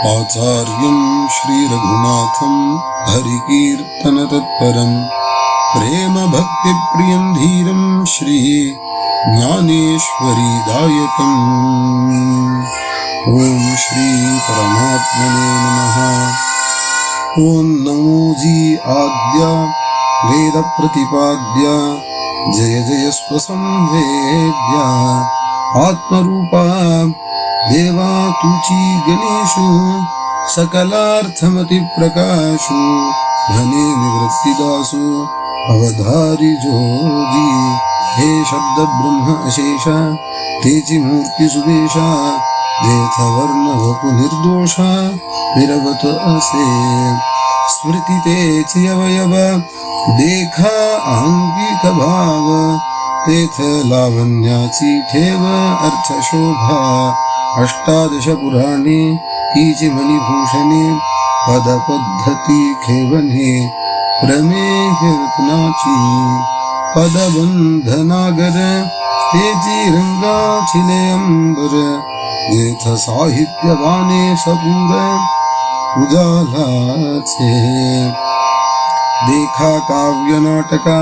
आचार्यं श्रीरघुनाथं हरिकीर्तनतत्परं प्रेमभक्तिप्रियं धीरं श्री ज्ञानेश्वरीदायकम्। ॐ श्री परमात्मने नमः। ॐ नमो जी आद्य वेदप्रतिपाद्य जय जय स्वसंवेद्य आत्मरूपा देवा तुची गणेशु सकलार्थमति प्रकाशु घने निवृत्तिदासु अवधारी जोगी हे शब्द ब्रह्म अशेष तेची मूर्ति सुदेशा जेथ वर्ण वपु निर्दोषा निरवत असे स्मृति तेची अवयव देखा अहंगिक भाव तेथ लावण्याची ठेव अर्थ शोभा अष्टादश पुराणे तीची मणिभूषणे पदपद्धती खेवणे प्रमेय रत्नाची पदबंधनागर तेची रंगाचिले अंबर जेथ साहित्यवाने सपूर उजालाचे देखा काव्य नाटका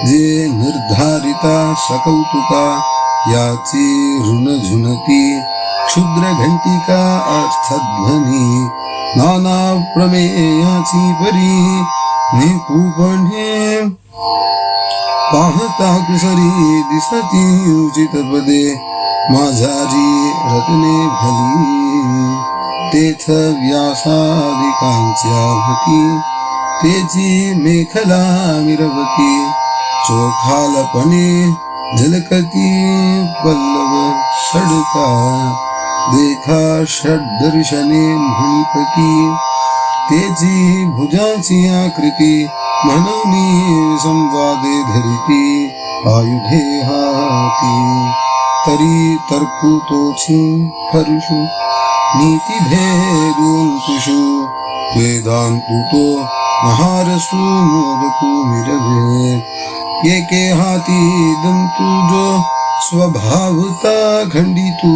जे निर्धारिता सकौतुका याची ऋण झुनती क्षुद्र घंटिका अर्थध्वनी नाना प्रमेयाची परी निपूपणे पाहता कुसरी दिसती उचित पदे माझारी रत्ने भली तेथ व्यासादिकांच्या भती तेची मेखला मिरवती चोखालपणे झलकती पल्लव षडका देखा षड्दर्शने म्हणिपती तेची भुजाची आकृती म्हणून संवादे धरिती आयुधे हाती तरी तर्कु तोची हर्षु नीति भेदुंकुषु वेदांतु तो महारसु मोदकु मिरवे एके हाती दंतु जो स्वभावता खंडितु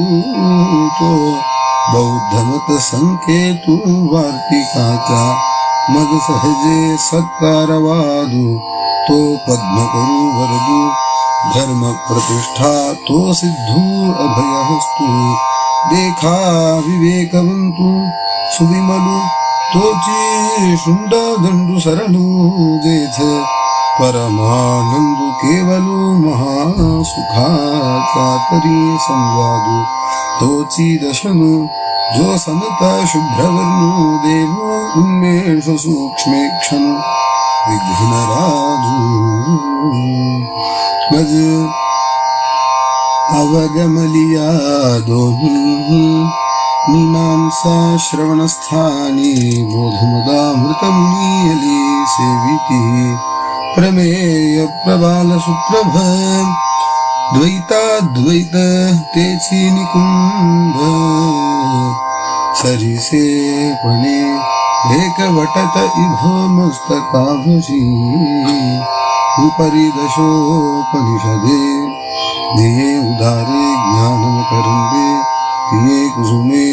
तो बौद्धमत संकेतु वार्तिकाचा मग सहजे सत्कारवादु तो पद्म करू वरदु धर्म प्रतिष्ठा तो सिद्धू अभयहस्तु देखा विवेकवंतु सुविमलु तोची शुंडा दंडु सरलु जेथ परमानंदु केवलु महासुखाचा तरी संवादु तोची दशनु जो समता शुभ्रवर्णु देवो उन्मेष सूक्ष्मेक्षनु विघ्नराजु मज अवगमलिया दोही मीमांसा श्रवणस्थानी बोधमुदामृतमुनीयली सेविती प्रमेय प्रबाल सुप्रभ द्वैताद्वैत तेची निकुंभ सरिसेपणे एकवटत इभ मस्तकाभशी उपरि दशोपनिषदे दिये उदारे ज्ञानम करंदे तिये कुसुमे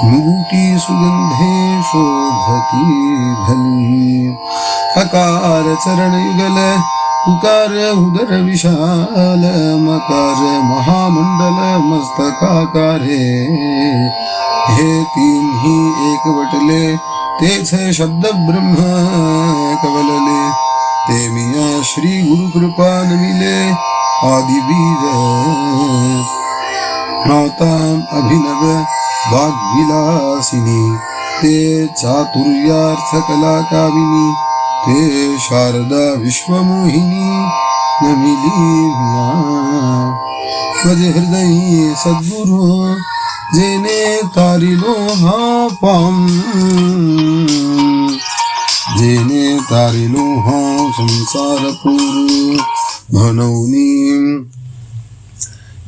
मुगुटी सुगंधे शोभती भली अकार चरण युगल उकार उदर विशाल मकार महामंडल मस्तकाकारे हे तीनही एकवटले तेच शब्द ब्रह्म कवलले ते मिया श्री गुरु कृपा नमिले आदि बीज नौताम अभिनव वाग्विलासिनी ते चातुर्यार्थ कला कामिनी ते शारदा विश्वमोहिनी नमिली मज हृदय सद्गुरु जेने तारिलो हा पाम जेने तारिलो हा संसार पूर म्हणवनी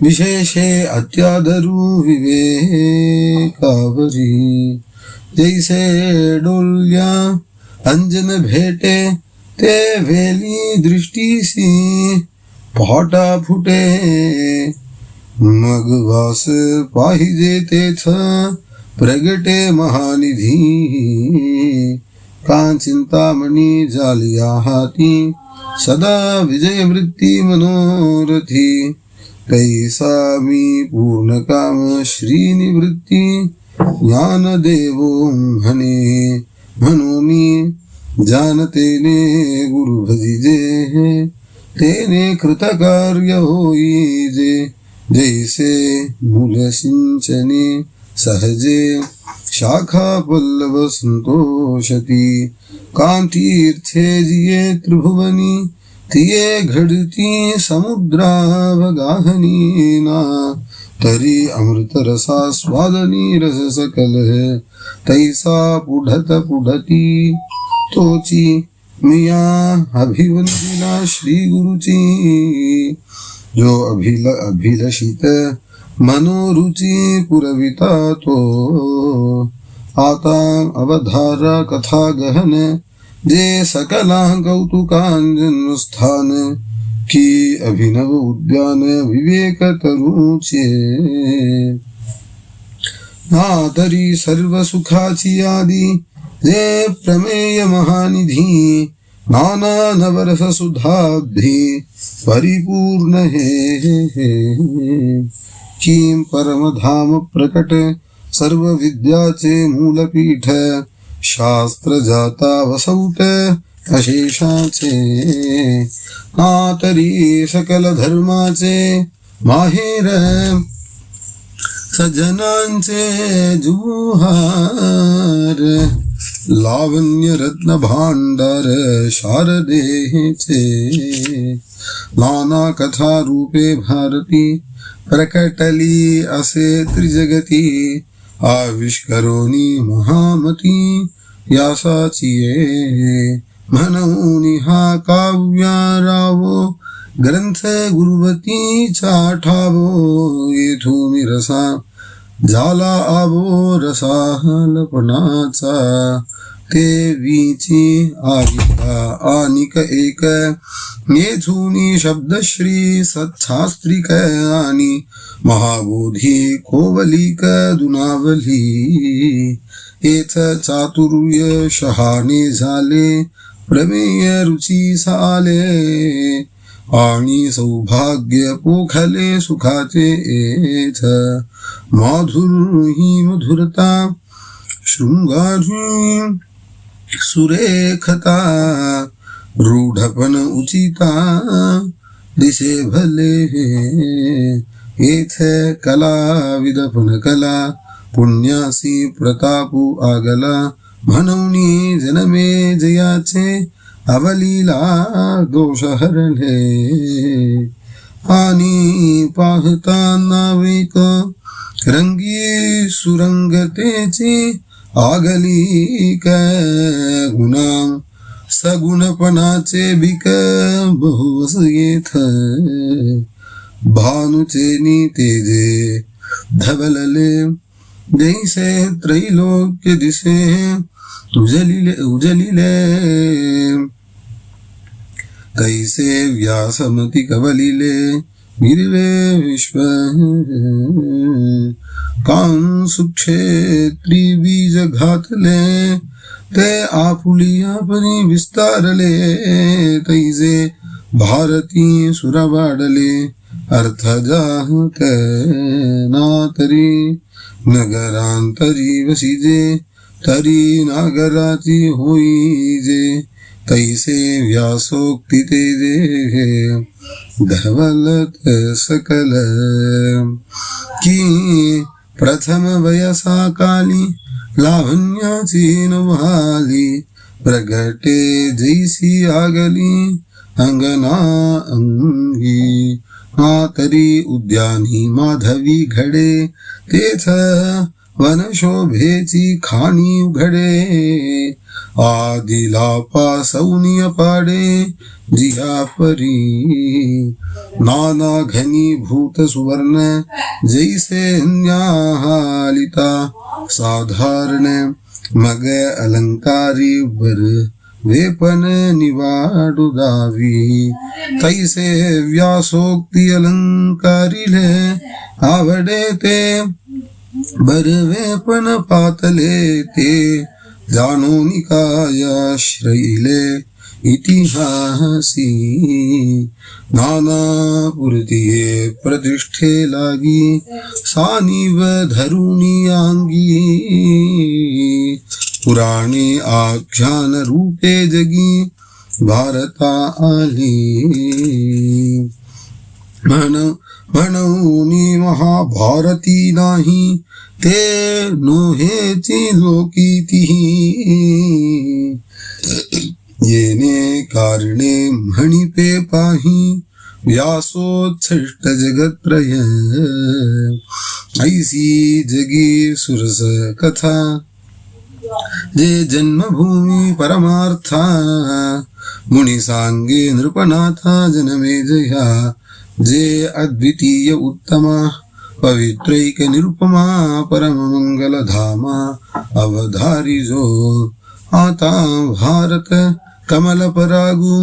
विशेषे अत्यादरू विवेकावरी जैसे डोल्या अंजन भेटे ते वेली दृष्टीसी पहाटा फुटे मग वास पाहिजे तेथ प्रगटे महानिधी कांचिंतामणी जालिया हाती सदा विजय वृत्ती मनोरथी कैसा मी पूर्ण काम श्री निवृत्ती ज्ञान देवो म्हणे म्हणून जानतेने गुरु भजिजे तेने कृतकार्य होईजे जैसे मूल सिंचने सहजे शाखा पल्लव संतोषती कांतीर्थे जिये त्रिभुवनी तिये घडती समुद्रावगाहनी ना तरी अमृत रसा स्वादनी रस सकल तैसा पुढत पुढती तोची मिया अभिवंदिला श्री गुरुची जो अभिलषित मनोरुची पुरविता तो आता अवधारा कथा गहन जे सकला कौतुकांजन स्थान की अभिनव उद्यान विवेक तरुचे ना तरी सर्व सुखाची आदी जे प्रमेय महानिधी नाना नवरस सुधाब्धी परिपूर्ण हे किम परमधाम प्रकट सर्व विद्याचे मूलपीठ शास्त्र जाता वसौट अशेषाचे ना तरी सकल धर्माचे माहेर सज्जनांचे जुहार लावण्य रत्न भांडार शारदेचे नाना कथा रूपे भारती प्रकटली असे त्रिजगती आविष्करोनी महामती यासाचिये म्हणून हा काव्यारावो ग्रंथ गुरुवती ठावो येथून रसा झाला आवो रसालपणाचा ते वीची आगिता आनिक एक येथून शब्दश्री सत्शास्त्रिक आणि महाबोधी कोवलिक दुनावली येथ चातुर्य शहाणे झाले प्रमेय रुची साले आणि सौभाग्य पोखले सुखाचे येथ माधुर ही मधुरता शृंगारी सुरेखता रूढपण उचिता दिसे भले येथे कला विदपन कला पुण्यासी प्रतापू आगला म्हणून जन्मे जयाचे अवलीला दोष हरले आणि पाहता नाविक रंगी सुरंगतेची आगली काय गुणा सगुणपणाचे बिक बहुवस येथ भानुचे तेजे धवलले जैसे त्रैलोक्य दिसे उजलिले तैसे व्यासमती कवलिले गिरवे विश्व कां सुक्षेत्री बीज घातले ते आपुलिया परी विस्तारले तैसे भारती सुरवाडले अर्थ जाहत ना तरी नगरांतरी वसिजे तरी नागराची होईजे तैसे व्यासोक्ती तेजे धवलत सकल की प्रथम वयसा काली लावण्याची नवाली प्रगटे जैसी आगली अंगना अंगी तरी उद्यानी माधवी घडे तेथ वनशोभेची खाणी उघडे आदिलापा सौनिय पाडे जिया परी नाना घनीभूत सुवर्ण जैसे न्याहालिता साधारण मग अलंकारी वर वेपन निवाडू दावी तैसे व्यासोक्ती अलंकारिले आवडे ते बरवे पण पातले ते जाणून काय श्रैले इतिहासी नाना पुरतीये प्रतिष्ठे लागी सानिव धरुणी अंगी पुराणे आख्यान रूपे जगी भारता आली म्हणून महाभारती नाही ते नोहेची लोकीती येणे कारणे म्हणिपे पाही व्यासोच्छिष्ट जगत्रय ऐसी जगी सुरस कथा जे जन्मभूमी परमार्था मुनी सांगे नृपनाथा जनमे जया जे अद्वितीय उत्तमा पवित्रैक निरुपमा परम मंगल धामा अवधारी जो आता भारत कमल परागु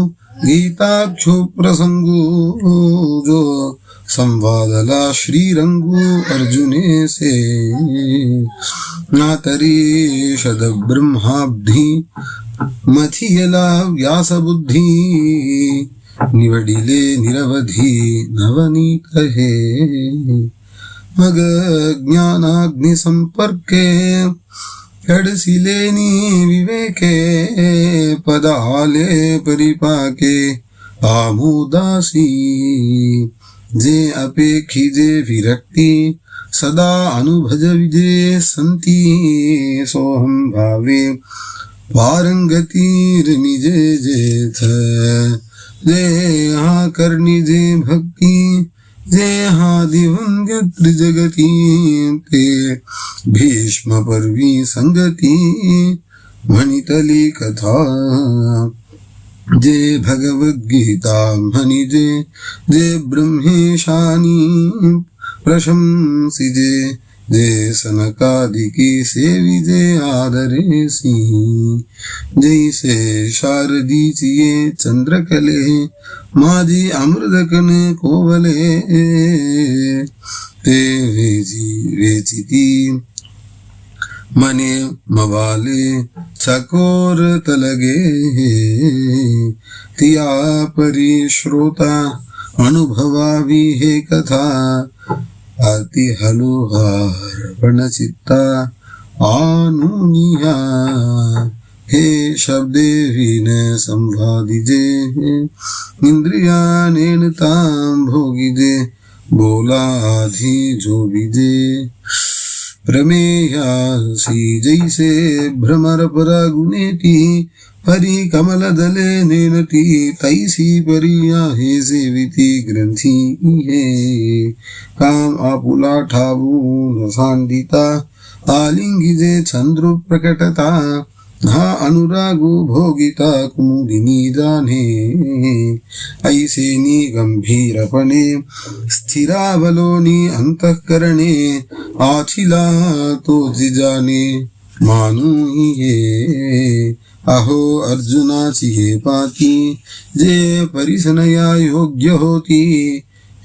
गीताक्षु प्रसंगु जो संवादला श्रीरंगु अर्जुने से नातरी शद ब्रह्माब्धी मथियला व्यास बुद्धी निवडिले निरवधी नवनीत हे मग ज्ञानाग्नि संपर्के कडसिलेनी विवेके पदाले परिपाके आमुदासी जे अपेक्षी जे विरक्ती सदा अनुभज विजे संती सोहम भावे पारंगतीर निजे जेथ जे हा करणी जे भक्ती जे हा दिवंग्य त्रिजगती ते भीष्म पर्वी संगती म्हणितली कथा जे भगवद्गीता म्हणिजे जे ब्रह्मेशानी प्रशंसिजे जे सनकादिकी सेविजे आदरेसी जैसे शारदीचिये चंद्रकले माझी अमृतकन कोवले ते वेचिती मने मवाले चकोर तलगे तिया परी श्रोता अनुभवावी हे कथा अति हलुहार पण चित्ता आनुनिया हे शब्दे विन संवादिजे इंद्रिया नेनताम भोगिजे बोलाधी जो विजे प्रमेयासी जैसे भ्रमर परागुनेती परी कमल दले नेनती तैसी परिया हे सेविती ग्रंथी हे काम आपुला ठावून सांडिता आलिंगिजे चंद्र प्रकटता हा अनुरागु भोगिता कुमुदिनी जाने ऐसेनी गंभीरपणे स्थिरावलोनी अंतःकरणे आचिला तो जिजाने मानू ये अहो अर्जुनाची हे पाती जे परिसनया योग्य होती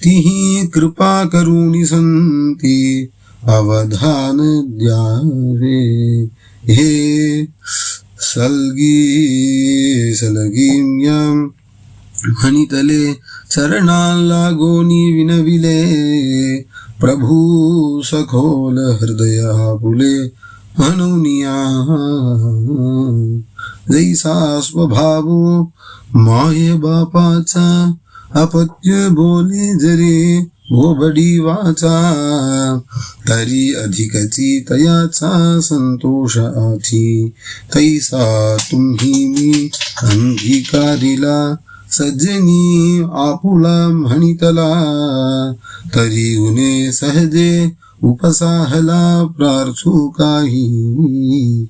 तिही कृपा करुणी संती अवधान द्यावे हे सलगीम्याम म्हणितले चरणाला गोनी विनविले प्रभू सखोल हृदया पुले म्हणूनिया जैसा स्वभाव माये बापाचा अपत्य बोले जरे भोबडी वाचा तरी अधिकची तयाचा संतोष आठी तैसा तुम्ही मी अंगीकारिला सज्जनी आपुला म्हणितला तरी उने सहजे उपसाहला प्रार्थू काही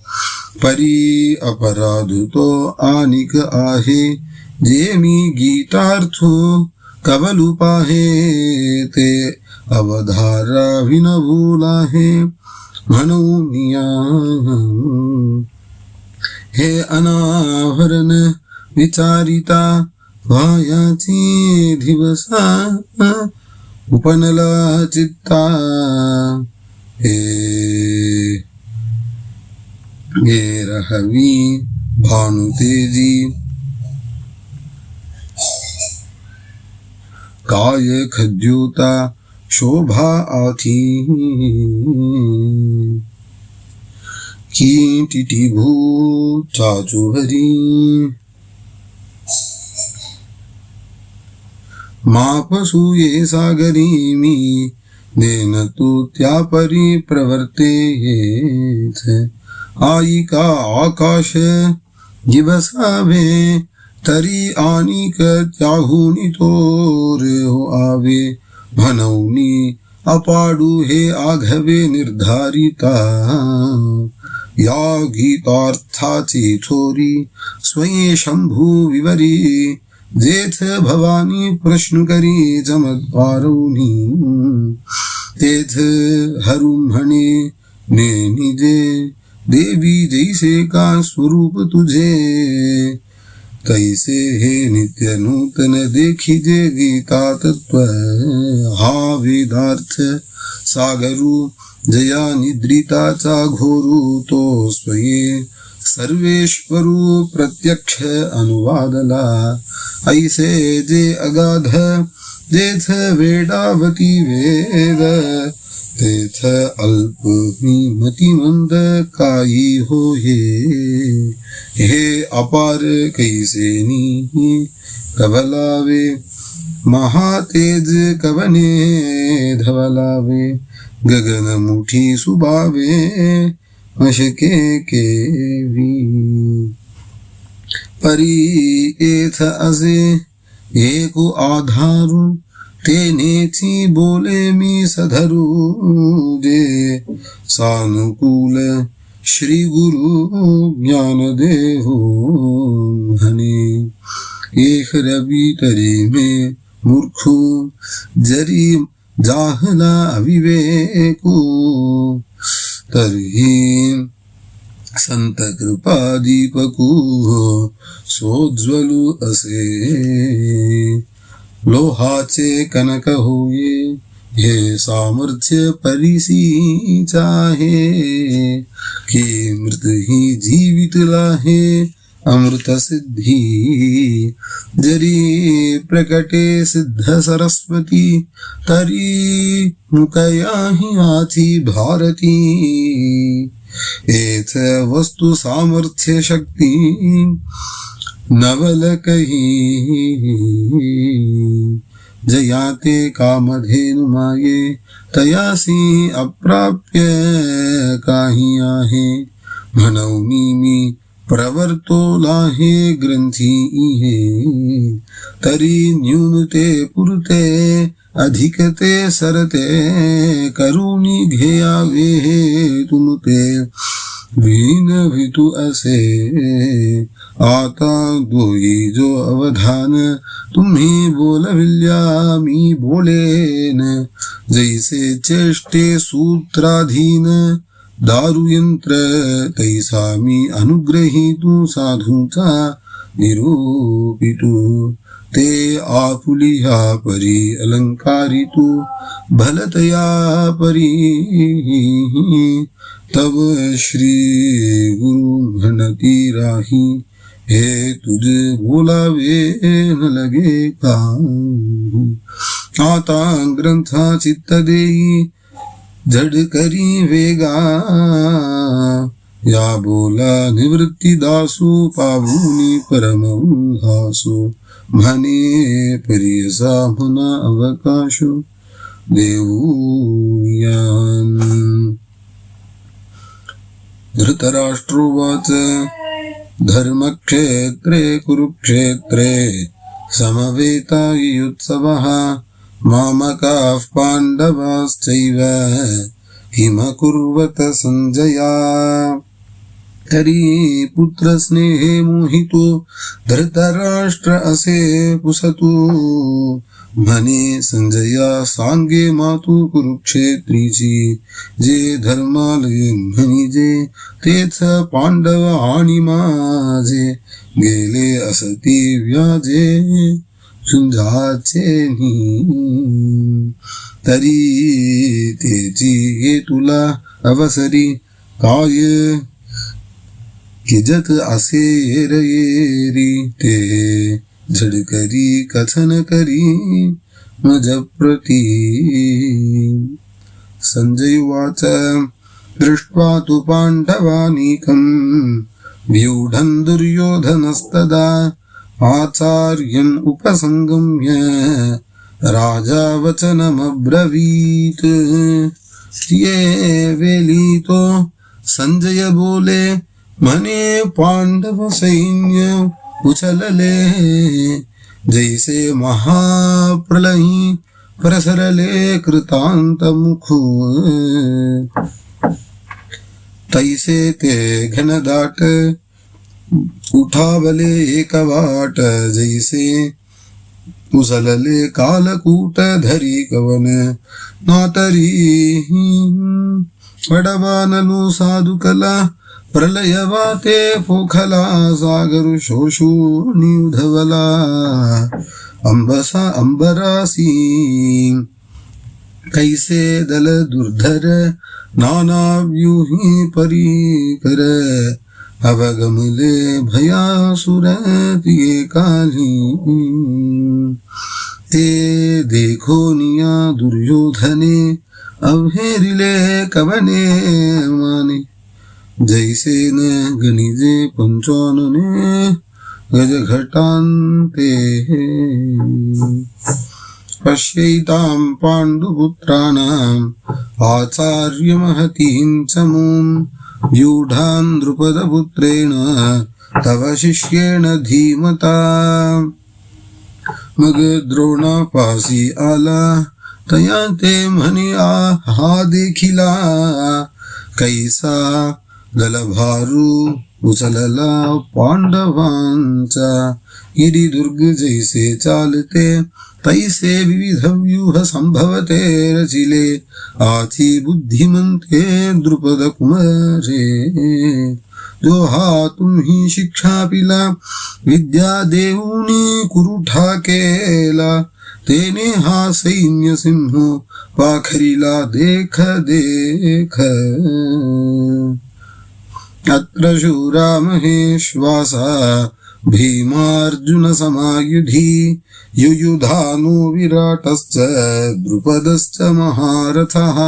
परी अपराध तो आनिक आहे जे मी गीतार्थो कवलू पाहे ते अवधारा विनवूल आहे म्हणूनिया हे अनावरण विचारिता वायाची दिवसा उपनला चित्ता हे रहवी भानुतेजी काय खद्योता शोभा आथी कीटिटी भू चाचू हरी मापसूये सागरी मी देन तू त्या परी प्रवर्तेत आई का आकाश दिवसावे तरी आनिक त्याहुनी तोर हो आवे म्हणवनी अपाडू हे आघवे निर्धारिता या गीतार्थाची चोरी स्वये शंभू विवरी जेथ भवानी प्रश्न करी चमत्कारुनी तेथ हरून म्हणे ने निजे देवी जैसे का स्वरूप तुझे तैसे हे नित्य नूतन देखिजे गीता तत्व हा वेदार्थ सागरू जया निद्रिताचा घोरू तो स्वये सर्वेश्वरू प्रत्यक्ष अनुवादला ऐसे जे अगाध जेथ वेडावती वेद तेथ अल्प मतिमंद काही हो हे अपार कैसेनी कवलावे महातेज कवने धवलावे गगन मुठी सुबावे अशके केवी परी एथ असे एको आधारू तेनेची बोले मी सधरू जे सानुकूल श्री गुरु ज्ञान देहो म्हणे एक रवी तरी में मूर्खू जरी जाहला अविवेको तरीही संत कृपा दीपकू सोज्वलू असे लोहाचे कनक होये हे सामर्थ्य परिसी चाहे की मृत ही जीवितला हे अमृत सिद्धी जरी प्रकटे सिद्ध सरस्वती तरी मुकयाही आथी भारती एथ वस्तु सामर्थ्य शक्ती नवल कही जयाते कामधेनु माये तयासी अप्राप्य काही आहे म्हणवनी मी प्रवर्तो लाहे ग्रंथी इहे तरी न्यूनते पुरते अधिकते सरते करुणी घेयावे तुमते वीन भितु असे आता दोई जो अवधान तुम्ही बोलविल्या मी बोलेन जैसे चेष्टे सूत्राधीन दारुयंत्र तैसा मी अनुग्रहीतू साधूचा निरूपितू ते आपुलिया परी अलंकारितू भलतया परी तब श्री गुरु म्हणती राही हे तुझ बोलावे न लगे का आता ग्रंथा चित्त देई जड करी वेगा या बोला निवृत्ती दासू पावुनी परम उल्हासो म्हणे परियसा म्हणा अवकाशो देऊयान धृतराष्ट्रोवाच धर्मक्षेत्रे कुरुक्षेत्रे समवेतायुत्सवः मामकाः पाण्डवाश्चैव किमकुर्वत संजया तरी पुत्र स्नेहे मोहितो धृतराष्ट्र असे पुसतू म्हणे संजया सांगे मातू कुरुक्षेत्रीची जे धर्मालय म्हणजे तेच पांडव आणि माझे गेले असती व्याजे झुंजाचे तरी सीतेची ये तुला अवसरी काय किजत असे येरी ते झडकरी कथन करी मज प्रती संजय उवाच दृष्ट्वा तु पाण्डवानीकम् व्यूढं दुर्योधनस्तदा आचार्यन् उपसंगम्य राजा वचनमब्रवीत् ये वेलितो संजय बोले मने पांडव सैन्य उछलले जैसे महाप्रलयी प्रसरले कृतांत मुखु तैसे ते घनदाट उठावले एकवाट जैसे उचलले कालकूट धरी कवन नातरी पडवानलू साधुकला प्रलयवाते पोखला सागर शोषू निधवला अंबसा अंबरासी कैसे दल दुर्धर नाना व्यूही परिकर अवगमले भयासुर ये काली ते देखो निया दुर्योधने अवहेरिले कवने माने जैसे न गणिजे पंचानने गजघटान्ते पश्यैतां पाण्डुपुत्राणाम् आचार्यमहतीं च मूं व्यूढान् द्रुपदपुत्रेण तव शिष्येण धीमता मग द्रोणापासी आला तया ते म्हणे हा देखिला कैसा दलभारू उचलला पांडवांचा गिरिदुर्ग जैसे चालते तैसे विविध व्यूह संभवते रचिले आथी बुद्धिमंते द्रुपद कुमारे जो हा तुम्ही शिक्षा पिला विद्या देऊनी कुरुठा केला तेने हा सैन्य सिंह पाखरीला देख देख अत्र शूरा महेश्वासा भीमार्जुन समायुधी युयुधानो विराटश्च द्रुपदश्च महारथः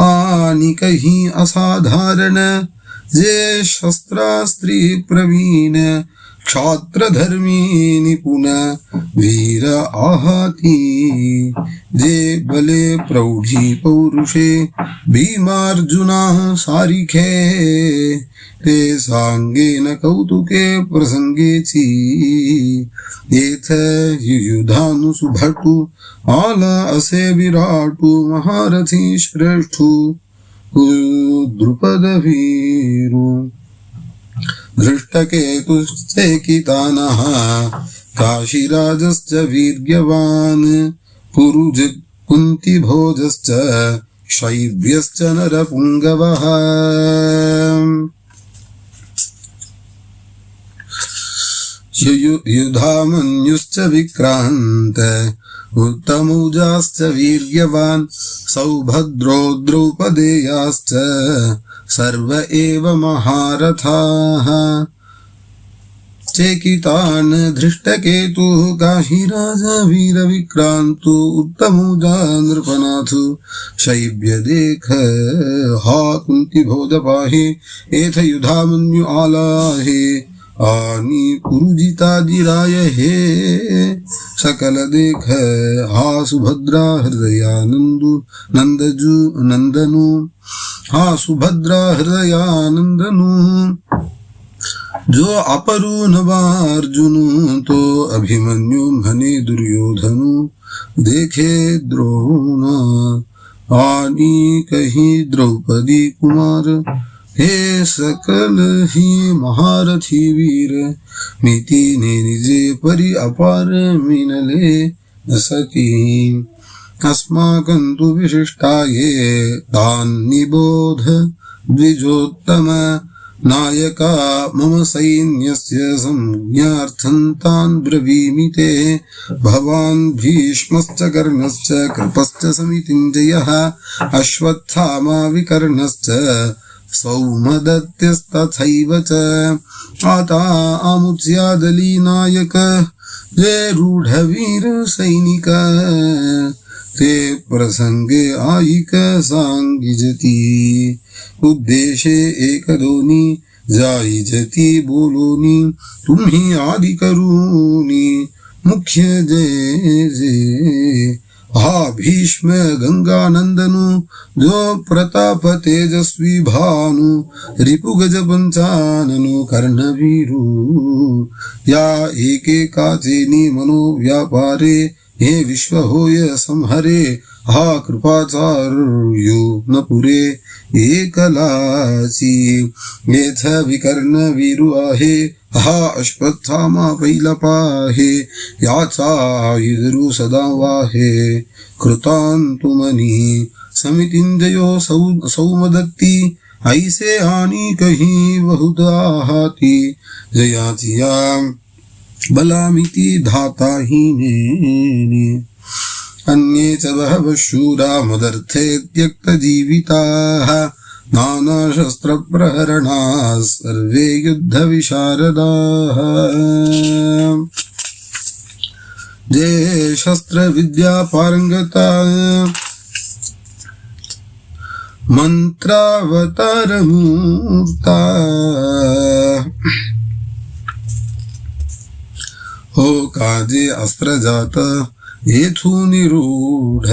आनिकहि असाधारण जे शस्त्रास्त्री प्रवीण क्षात्रधर्मी निपुण वीर आहाती जे बले प्रौढी पौरुषे भीमार्जुना सारिखे ते सांगेन कौतुके प्रसंगेची येथ युयुधानु सुभटू आला असे विराटू महारथी श्रेष्ठू द्रुपद वीरू धृष्टकेतुश्चेकितानः काशीराजश्च वीर्यवान् पुरुज कुन्तिभोजश्च शैव्यश्च नरपुङ्गवः युधामन्युश्च विक्रान्त उत्तमौजाश्च वीर्यवान् सौभद्रो द्रौपदेयाश्च सर्व एव महारथाः चेकितान् धृष्टकेतु काशीराज वीरविक्रान्तु उत्तमौजा नृपनाथु शैव्य देख हा कुन्तिभोज पाहि एथ युधामन्यु आलाहे आनी पुरुजितादिराय हे सकल देख हा सुभद्रा हृदयानंदु नंदजु नंदनु हा सुभद्रा हृदयानंदनु जो अपरू नवार्जुनु तो अभिमन्यु म्हणे दुर्योधनु देखे द्रोण आनी कही द्रौपदी कुमार हे सकल ही महारथी वीर नीति ने निजे परि अपार मिनले सती अस्माकं तु विशिष्टाये तान् निबोध द्विजोत्तम नायका मम सैन्यस्य संज्ञार्थं तान् ब्रवीमि ते। भवान् भीष्मश्च कर्णश्च कृपश्च समितिञ्जयः अश्वत्थामा विकर्णश्च सौमदत्त्यस्तथैव च। आता आमुच्यादली नायक जय रूढवीर सैनिक ते प्रसंगे आयिक सांगिजती। उद्देशे एक दोनी जायिजती बोलोनी तुम्ही आदि करूनी मुख्य जय जय। हा भीष्म गंगानंदनु जो प्रताप तेजस्वी भानु रिपुगज पंचाननु कर्णवीरू। या एकेकाचेनी मनो व्यापारे हे विश्व होय संहरे। हा कृपाचार्यो न पुरे एकलाची येथ विकर्ण वीरू आहे। हा अश्वत्थामा पहिला पाहे याचा युधरू सदा वाहे। कृतांतुमनी समितिंजयो सौमदत्ती ऐसे आणि कही बहुधा हाती। जयाची या बलामिति धाताहीने अन्ये च बहवः शूरा मदर्थे त्यक्तजीविताः। नानाशस्त्रप्रहरणाः सर्वे युद्धविशारदाः। ये शस्त्रविद्या पारंगता मंत्रावतारमूर्ता। हो काजे अस्त्र जात येथून निरूढ।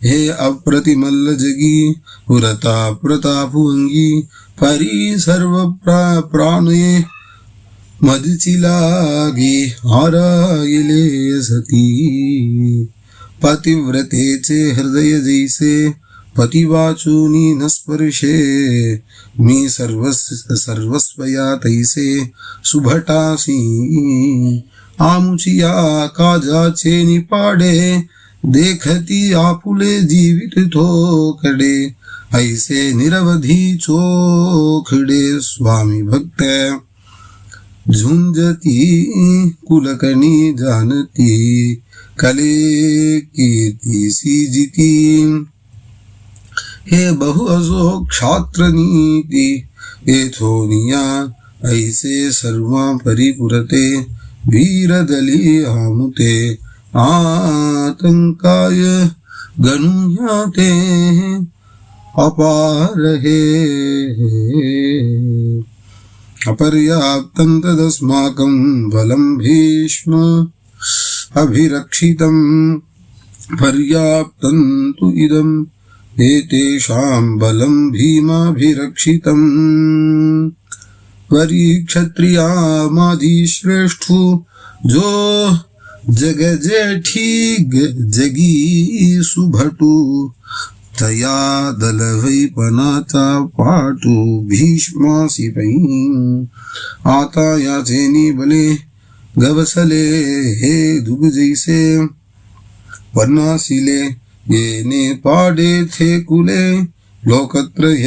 हे अप्रतिमल्ल जगी पुरता प्रतापुंगी। परी सर्व प्राणे मदची लागे हारायले सती। पतिव्रतेचे हृदय जैसे पतिवाचूनी न स्पर्शे। मी सर्वस्वया तैसे सुभटासी। आमुचिया काजाचे निपाडे देखती आपुले जीवित थोकडे। ऐसे निरवधी चोखडे स्वामी भक्त झुंजती कुलकणी जानती। कले कीर्तिसी जिती हे बहु असो क्षात्र नीति। येथोनिया ऐसे सर्वा परिपुरते वीरदली आमुते। आतंकाय गनुयाते अपार हे। अपर्याप्तं तदस्माकं बलं भीष्म अभिरक्षितं। पर्याप्तं तु इदम् एतेषां बलं भीमाभिरक्षितं। परिक्षत्रिया माजी श्रेष्ठु जो जग जेठी जगी सुभटू। तया दलवैपनाचा पाटू भीष्मासी पै। आता याचेनी बले गवसले हे दुग जैसे। पन्नासिले येने पाडे थे कुले लोकत्रय।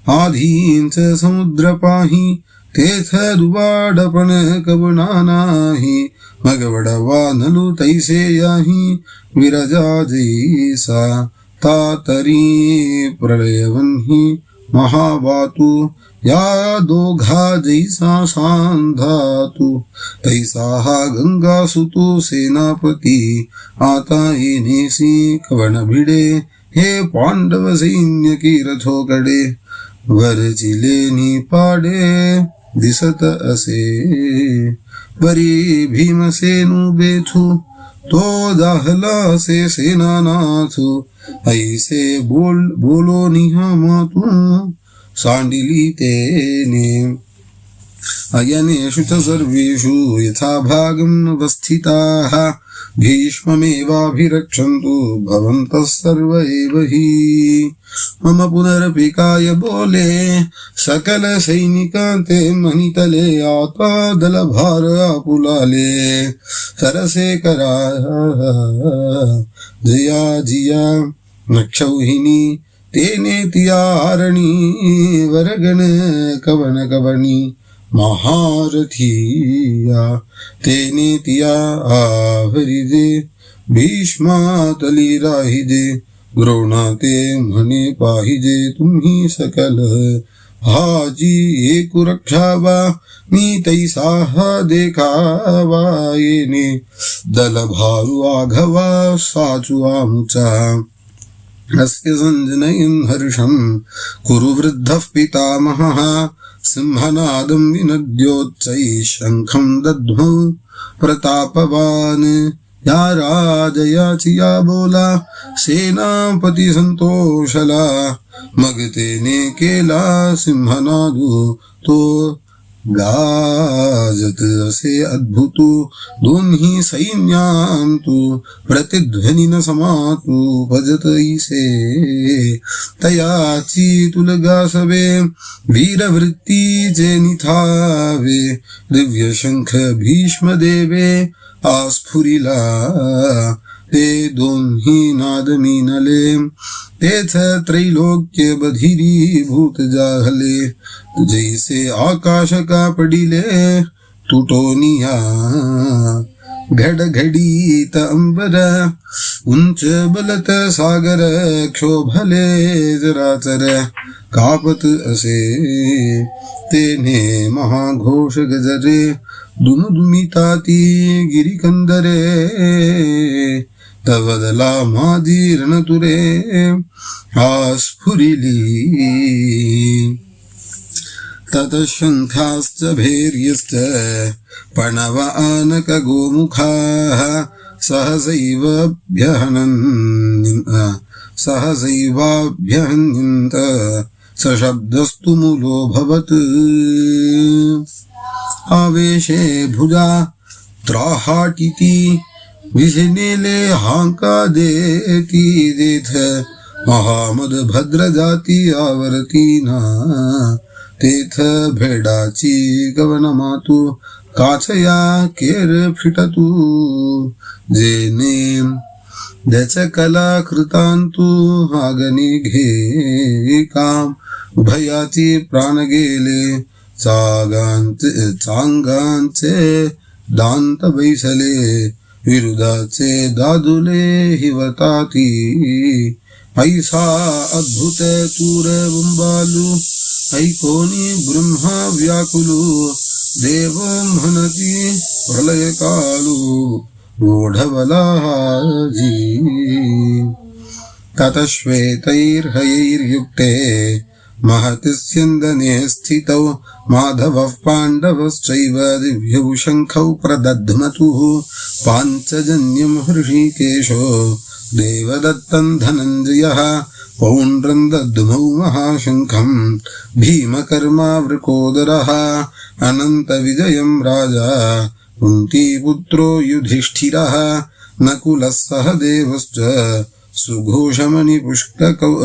आधींच समुद्र पाही तेथ दुवाडपण कवना नाही। मग वडवा नलू तैसे याही विरजा जैसा। तातरी प्रलयवन्ही महावातू या दोघा जैसा सांधातू। तैसा हा गंगासुतो सेनापती आता येनेसी कवन भिडे। हे पांडव सैन्य की रथोकडे वरचिले निपाडे दिसत असे। बरी भीमसेनु बेथू तो दाहला से सेनानाथू। ऐसे बोलो निहा मातू सांडिली तेने। अयनेषु च सर्वेषु यथा भागम् अवस्थिताः। भीष्ममेवाभिरक्षन्तु भवन्तः सर्व एव हि। मम पुनरपि काय बोले सकल सैनिकांते मणितले। आता दलभार आपुलाले सरसे करा जया जिया नक्षौहिणी तेने तियारणी वरगण कवन कवनी महारथिया तेने तिया आवरिजे भीष्मातली राहिजे द्रोणाते म्हणे पाहिजे तुम्ही सकल हाजी एक रक्षावा मी तैसाह देखावा येणे दल भारू आघवा साचू आमुचा अस्य संजनयन् हर्षं कुरु वृद्धः पितामहः सिंहनादं विनद्योच्चैः शंखं दद्मौ प्रतापवान् या राजयाची या बोला सेनापती संतोषला मग तेने केला सिंहनादू तो गाजत असे अद्भुत दोन्ही सैन्यांतु प्रतिध्वनीन समातु भजत ईसे तयाची तुलगासवे वीरवृत्तीचे निथावे दिव्य शंख भीष्मदेवे आस्फुरिला ते दोन्ही नाद मिनले तेथ त्रैलोक्य बधिरी भूत जाहले जैसे आकाश का पडिले तुटोनिया घडघडीत अंबर उंच बलत सागर क्षोभले जराचर कापत असे तेने महाघोष गजरे दुमदुमिताती गिरिकंदरे तवदला माझी रणतुरे आस्फुरिली ततशंखाश्च भैर्यश्च पणवानक गोमुखाः सहसैवाभ्यहन्यन्त सशब्दस्तु मूलोऽभवत् आवेशे भुजा त्राहाटिति विषनेले हांका देती देथ महामद भद्र जाती आवर्तीना तेथ भेडाची गवन मातू काछया केर फिटतू जेने दच कला कृतांतू आगनी घे काम उभयाची प्राण गेले चांगांचे दांत बैसले विरुदाचे दादुले हिवताती ऐसा अद्भुत तूर बुंबालू ऐकोनी ब्रह्मा व्याकुलू देव म्हणती प्रलय कालू ओढवलाजी ततश्वेतैर्हयैर्युक्ते महतिस्यन्दने स्थितौ माधवः पाण्डवश्चैव दिव्यौ शङ्खौ प्रदध्मतुः पाञ्चजन्यं हृषीकेशो देवदत्तं धनञ्जयः पौण्ड्रं दद्मौ महाशङ्खं भीमकर्मावृकोदरः अनन्तविजयं राजा कुन्तीपुत्रो युधिष्ठिरः नकुलः सह देवश्च सुघोषमणिपुष्पकौ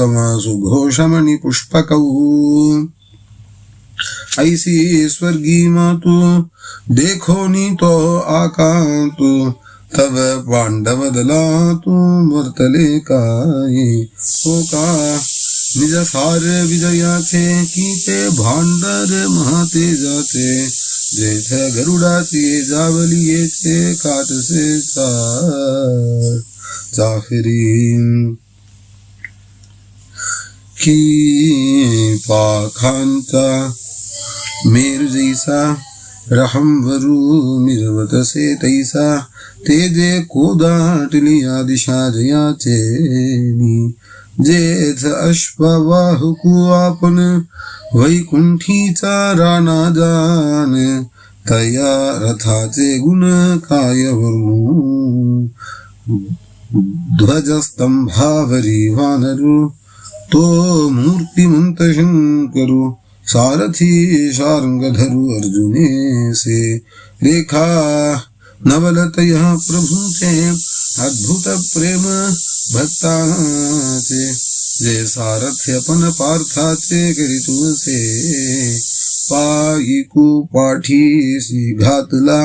ऐसी स्वर्गी मातु देखो नीतो आकांतु तव पांडव दलातु मर्तले काय कोका निज सार विजयाचे कीते भांडर महाते जाते जेथ गरुडाचे जावलियेचे काटसे चाहरी की पाखांचा मेर जैसा रहमवरू मिरवतसे तैसा तेजे कोदाटलिया दिशा जयाचे जेथ अश्ववाहकू आपण वैकुंठीचा राणा जान तया रथाचे गुण काय वर्णू ध्वजस्तंभावरी वानरू तो मूर्तिमंत शंकरू सारथी शार्ंगधरू अर्जुने से रेखा नवलतया प्रभूचे अद्भुत प्रेम भक्ताचे जे सारथ्यपन पार्थाचे करीतुसे पायिकू पाठीसी घातला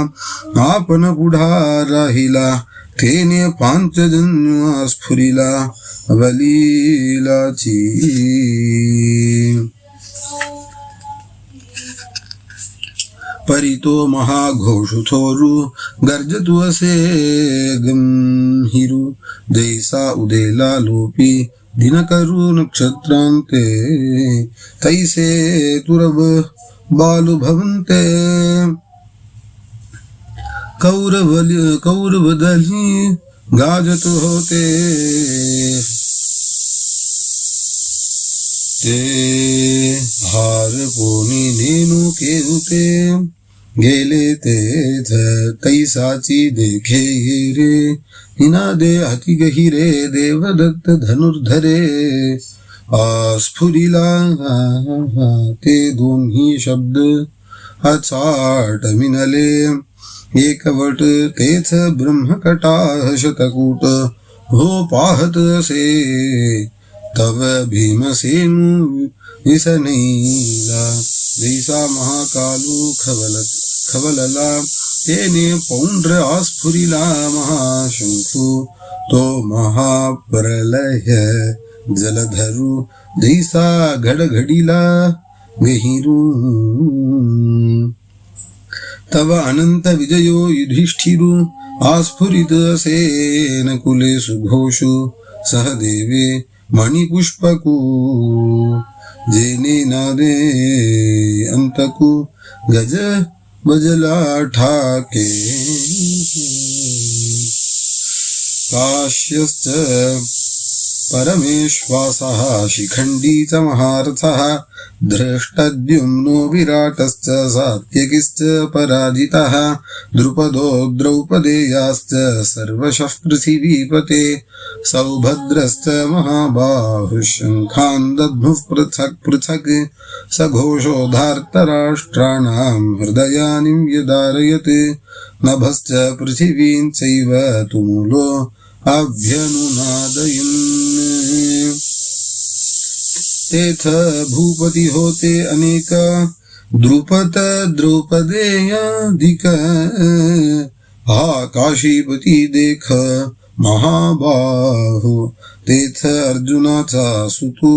आपण पुढा राहिला तेने पांचजन्य स्फुरिला अवलीलाची परितो महाघोष थोरू गर्जतु असे गंभीरू जैसा उदेला लोपी दिनकरू नक्षत्रांते तैसे तुरब बालु भवन्ते कौरवदली गाजत होते ते हार कोणी नेनू केहुते गेले तेथ तैसाची देखे रे हिनादे अति गहिरे देवदत्त धनुर्धरे आस्फुरिला ते दोन्ही शब्द अचाट मिनले एकवट तेथ ब्रह्मकटाह शतकूट हो पाहत असे तव भीमसेनु विसनैला जैसा महाकालू खवलला तेने पौंड्र आस्फुरिला महाशंखू तो महाप्रलय जलधरू जैसा घडघडीला गहिरू तव अनंत विजयो युधिष्ठिरू आस्फुरित असे नकुले सुघोषु सहदेवे मणिपुष्पकू जेने नादे अंतकू गज बजला ठाके काश्यश्च परमेश्वासः शिखण्डी च महारथः धृष्टद्युम्नो विराटश्च सात्यकिश्च पराजितः द्रुपदो द्रौपदेयाश्च सर्वशः पृथिवीपते सौभद्रश्च महाबाहुः शङ्खान् दद्मुः पृथक् पृथक् सघोषो धार्तराष्ट्राणां हृदयानि व्यदारयत् नभश्च पृथिवीं चैव तुमुलो अभ्यनुनादयन् तेथ भूपति होते अनेक द्रुपद द्रौपदेयाधिक काशीपती देख महाबाहु तेथ अर्जुनाचा सुतू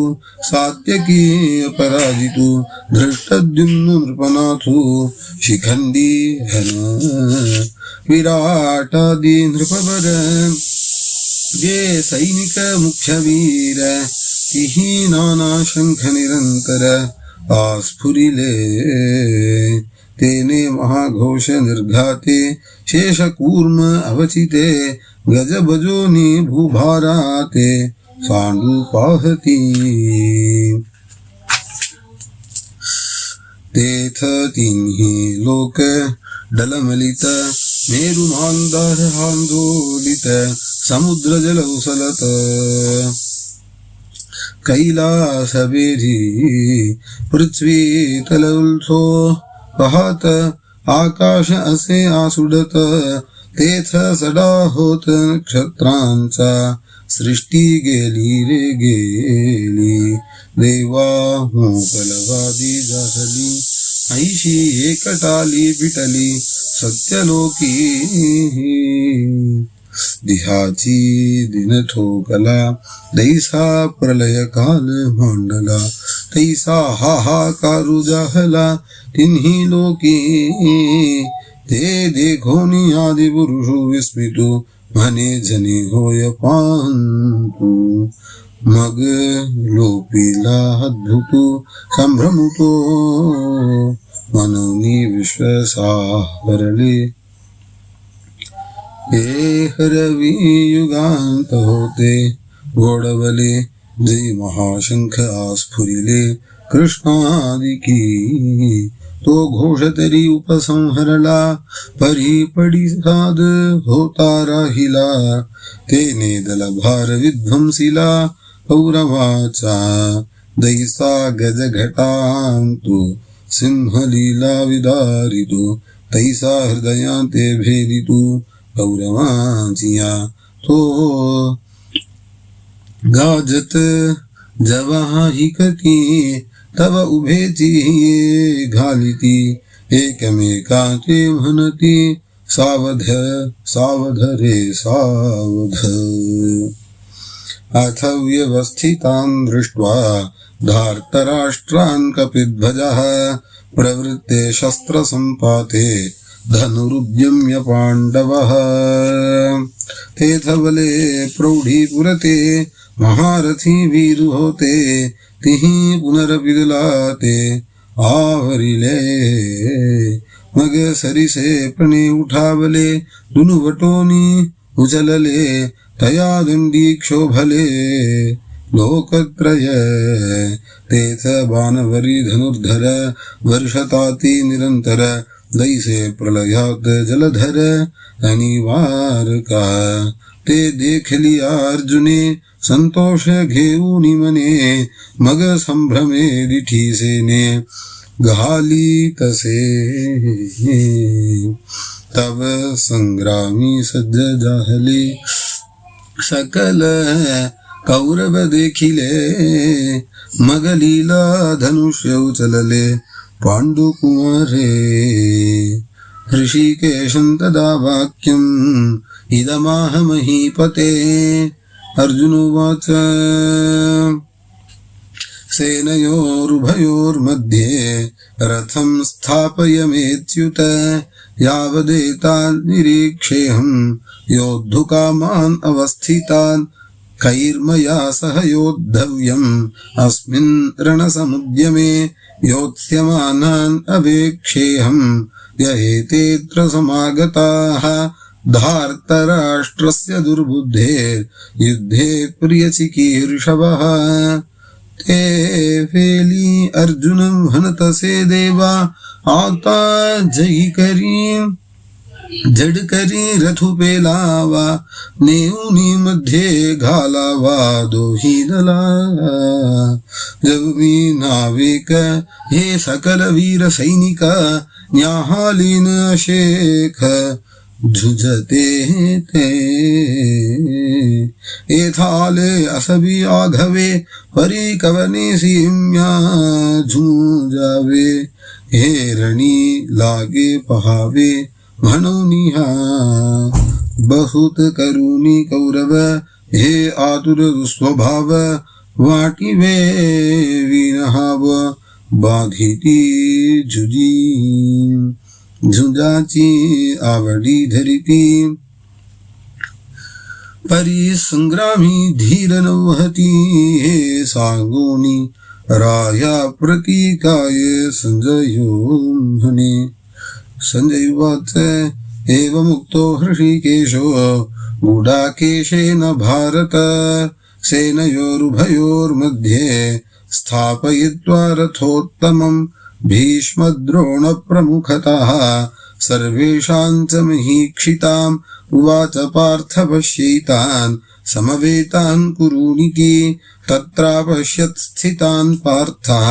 सात्यकी अपराजितू धृष्टद्युम्न नृपनाथू शिखंडी हन विराटादी नृपवर गे सैनिक मुख्य वीर तिही नाना शंख निरंतर आस्फुरिले तेने महाघोष निर्घाते शेषकूर्म अवचिते गजबजोनी भूभाराते सांडू पाहती तेथ तिन्ही लोक डलमलित मेरुमांदर आंदोलित समुद्र जल उसलत कैलास बेरी पृथ्वी तल उलथो पाहत आकाश असे आसुडत तेथ सडा होत नक्षत्रांचा सृष्टी गेली रे गेली देवा मोकलवादी झाली ऐशी एकटाली पिटली सत्यलोकी दिहाची दिन ठोकला दैसा प्रलय काल मांडला तैसा हाहाकारू जाहला तिन्ही लोकी ते देखोनी आदि पुरुषो विस्मितो म्हणे जने होय पांतु मग लोपीला अद्भुतो संभ्रमुतो मनोनी विश्वसावरले रवि युगांत होते घोडवले जय महाशंख आस्फुरिले कृष्णादि की तो घोष तरी उपसंहरला परी पडी साध होता राहिला तेने दलभार विध्वंसिला कौरवाचा दैसा गजघटांतो सिंहलीला विदारितो तैसा हृदयाते भेदितो कौरवांचिया तो गाजत जवाहिकती तव उभेची घालिती एकमेकांते म्हणती सावध सावध रे सावध अथ व्यवस्थितान् दृष्ट्वा धार्तराष्ट्रान् कपिध्वजः प्रवृत्ते शस्त्रसम्पाते धनुरुद्यम्य पाण्डवः तेथ बले प्रौढीपुरते महारथी वीर होते तिहि पुनरपिदुलाते आवरिले मग सरिसे प्रणे उठावले दुनुवटोनी उचलले तया दंडी क्षोभले लोकत्रय तेथ बाणवरी धनुर्धर वर्षताति निरंतर दैसे प्रलयात जलधर अनिवार का ते देख लिया अर्जुने संतोष घेऊनि मने मग संभ्रमे दिठी सेने घाली तसे तब संग्रामी सज्ज जाहले सकल कौरव देखिले मग लीला धनुष्य उचलले पांडु कुमारे ऋषिकेशं तदा वाक्यम् इदमाह महीपते अर्जुनोवाच सेनयोरुभयोर्मध्ये रथं स्थापयमेच्युत यावदेतान् निरीक्षेऽहं योद्धुकामान् अवस्थितान् कैर्मया सह योद्धव्यम् अस्मिन् रणसमुद्यमे योत्स्यमानान् अवेक्षेऽहं य एतेऽत्र समागताः धार्तराष्ट्रस्य दुर्बुद्धेर्युद्धे प्रियचिकीर्षवः ते फेली अर्जुनं हनतसे देवा आता जयी करी जड करी रथु पेलावा नेऊनी मध्ये घालावा दोही दला जब मी नाविक हे सकल वीर सैनिक न्याहालीन शेख झुझते ते एथाले असबी आघवे परी कवने सीम्या झुंजावे हेरणी लागे पहावे म्हणूनिहा बहुत करुणी कौरव हे आतुर स्वभाव वाटिवे विनहाव बाधिती झुजी झुंजाची आवडी धरिती परिसंग्रामी धीर नवहती हे सांगोनी राया प्रतीकाय संजयो म्हणे संजयवाच एवमुक्तो हृषीकेशो गुडाकेशेन भारत सेनयोरुभयोर्मध्ये स्थापयित्वा रथोत्तमम् भीष्मद्रोणप्रमुखतः सर्वेषां च महीक्षिताम् उवाच पार्थ पश्यैतान् समवेतान् कुरूनिति तत्रापश्यत् स्थितान् पार्थः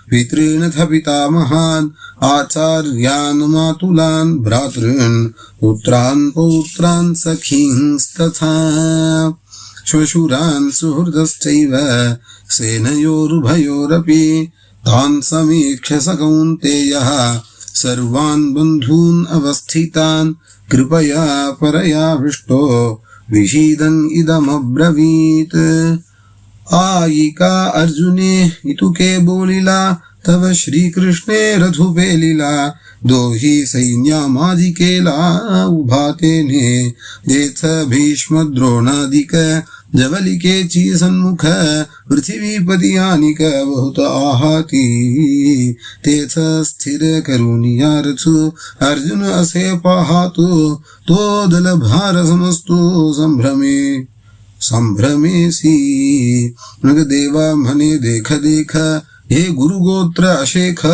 पितॄन् थ पितामहान् आचार्यान् मातुलान् भ्रातॄन् पुत्रान् पौत्रान् सखींस्तथा श्वशुरान् सुहृदश्चैव सेनयोरुभयोरपि तान् समीक्ष्य स कौन्तेयः सर्वान् बन्धून् अवस्थितान् कृपया परयाविष्टो विषीदन् इदमब्रवीत् आयिका अर्जुने इतुके बोलिला तव श्री कृष्णे रथुपे लीला दोही सैन्यामाजिकेला उभातेने जेथ भीष्म द्रोणादिक जवलिकेची सन्मुख पृथिवीपतियानिक बहुत आहाती तेथ स्थिर करुनिया रथु अर्जुन असे पाहातो तो दल भार समस्तो संभ्रमेसी मृगदेवा म्हणे देख देख हे गुरुगोत्र अशेख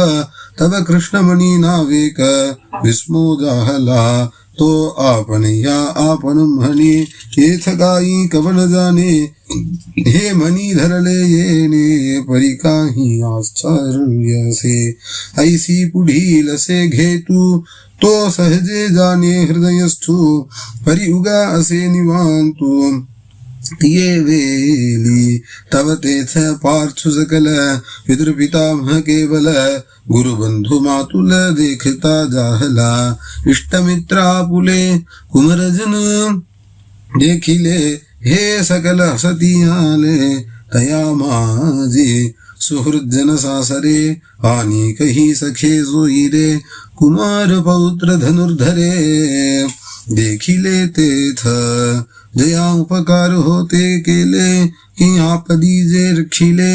तव कृष्णमणि नावेक विस्मो जाहला तो आपण या आपण म्हणे येथ काही कवन जाणे हे मनी धरले येणे परी काही आश्चर्यसे ऐसी पुढील से घेतू तो सहजे जाणे हृदयस्थू परी उगा असे निवांतू ये वेली तव तेथ पार्थु सकल पितृपितामह केवल गुरुबंधु मातुल देखता जाहला इष्टमित्रा पुले कुमरजन देखिले हे सकल हसती आले तया माझे सुहृदजन सासरे आणि कही सखे जोईरे कुमार पौत्र धनुर्धरे देखिले तेथ जया उपकार होते केले की आपदी जे रखिले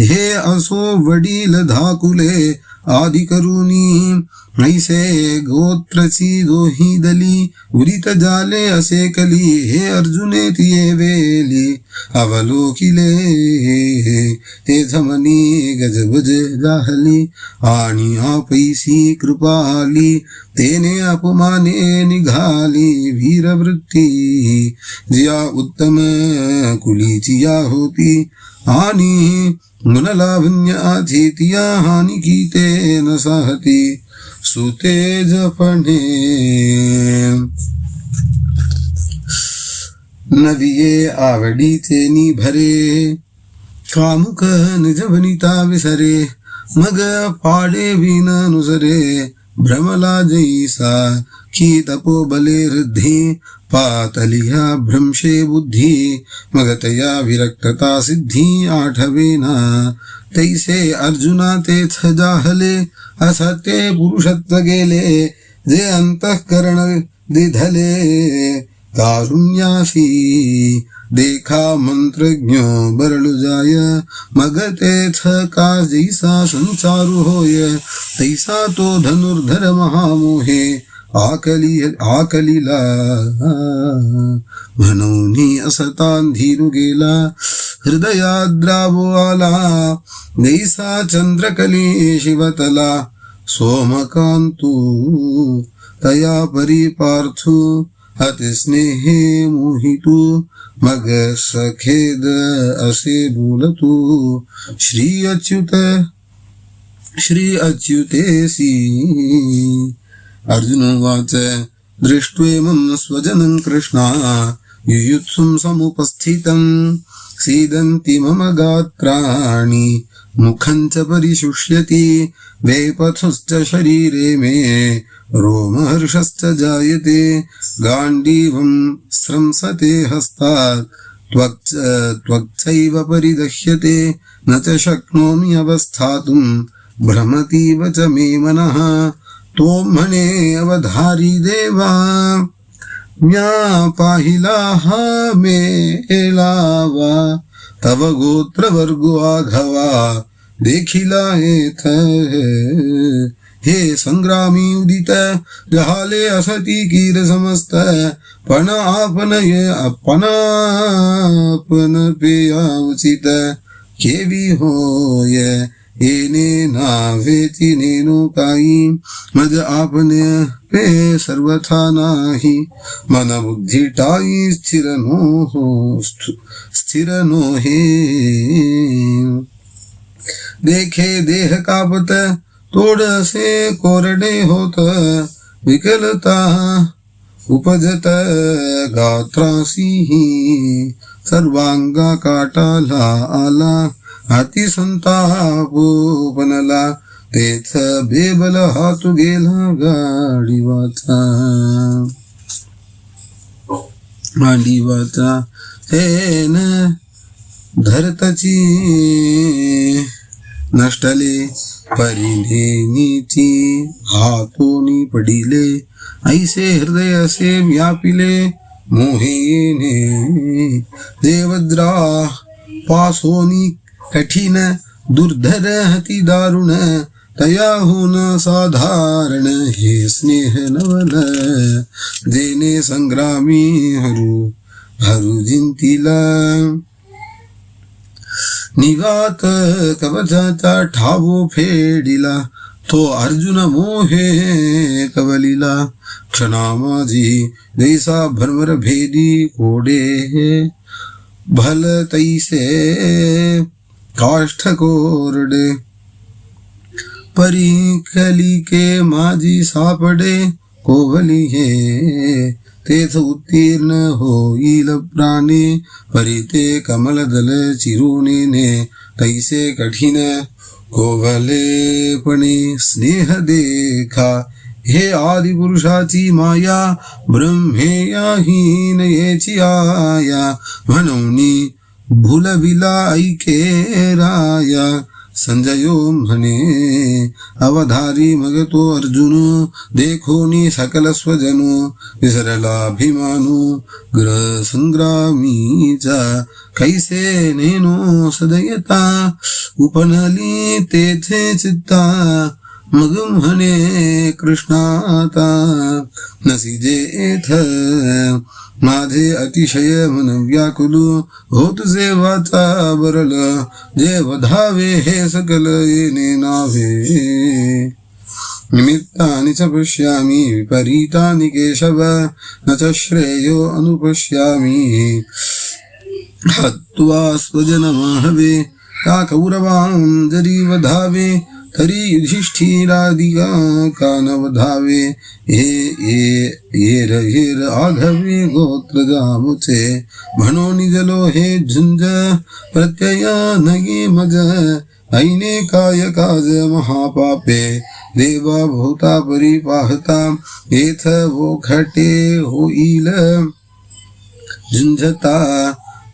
हे असो वडील धाकुले आदि करुनी ऐसे गोत्रची दोही दली उरित जाले असे कली हे अर्जुने तिये वेली अवलोकिले हे धमनी गजबज जाहली आणि आपैसी कृपाली तेने अपमाने निघाली वीरवृत्ती जिया उत्तम कुलीची या होती आणि गुणलावण्य आथितिया हानी कीते न सहती सुतेजपणे नविये आवडीचे निभरे कामुक निज वनिता विसरे मग पाडे विन नुसरे भ्रमला जैसा की तपोबले रिद्धी पातलिया भ्रंशे बुद्धी मग तया विरक्तता सिद्धी आठवेना तैसे अर्जुना तेथ जाहले असत्य पुरुषत्व गेले जे अंतःकरण दिधले कारुण्यासी देखा मंत्रज्ञ बरळु जाय मग तेथ का जैसा संसारू होय तैसा तो धनुर्धर महामोहे आकलीला म्हणून असतान धीरू गेला हृदयाद्रावो आला नैसा चंद्रकली शिवतला सोमकांतू तया परिपार्थू अतिस्नेहे मोहितू मग सखेद असे बोलतू श्री अच्युतेसी अर्जुन उवाच दृष्ट्वेमं स्वजनं कृष्णा युयुत्सुं समुपस्थितं सीदन्ति मम गात्राणि मुखं च परिशुष्यति वेपथुश्च शरीरे मे रोमहर्षश्च जायते गाण्डीवं स्रंसते हस्तात् त्वक्चैव परिदह्यते न च शक्नोमि अवस्थातुं भ्रमतीव च मे मनः तो म्हणे अवधारी देवा म्या पाहिला हा मेलावा तव गोत्र वर्गो आघवा देखिला येथ हे संग्रामी उदित जहाले असती कीर समस्त पण आपण पेया उचित केवी होय येने नावेची नेनो काही मज आपने पे सर्वथा नाही मन बुद्धी टाई स्थिर नो हे देखे देह कापत तोडसे कोरडे होत विकलता उपजत गात्रासी सर्वांगा काटाला आला अतिसंतापो बनला तेथ बेबल हातू गेला गाडीवाचा हेन धरतची नष्टले परिणेनीची हातोनी पडिले ऐसे हृदय असे व्यापिले मोहेने देवद्रा पासोनी कठीण दुर्धर हती दारुण तयाहून साधारण हे स्नेह नवल जेने संग्रामी हरू जिंतीला निघात कवचाचा ठावो फेडिला तो अर्जुन मोहे कवलिला क्षणा माझी जैसा भ्रमर भेदी कोडे भल तैसे काष्ठ कोरडे परीखली के माझी सापडे कोवली हे तेथ उत्तीर्ण होईल प्राणे परिते कमलदल चिरुणेने तैसे कठीण कोवलेपणे स्नेह देखा हे आदिपुरुषाची माया ब्रह्मेया हीनयेची आया म्हणून भूलविला ऐके राया संजयो म्हणे अवधारी मग तो अर्जुन देखोनी सकल स्वजन विसरला अभिमानू ग्रह संग्रामीचा कैसे नेनो सदयता उपनली तेथे चित्ता मग म्हणे कृष्णाता नसिजेथ माझे अतिशय मन व्याकुल होत जे वाचा बरल जे वधावे हे सकल येणे नावे निमित्तानि च पश्यामि विपरीतानि केशव न च श्रेयो अनुपश्यामि हत्वा स्वजनमाहवे का कौरवां जरी वधावे तरी युधिष्ठिरादिका का न वधावे येर येर आघवे गोत्र जामुचे म्हणो निजलो हे झुंज प्रत्यय नये मज ऐने काय काज महापापे देवा भूता परी पाहता येथ वो खटे होईल झुंझता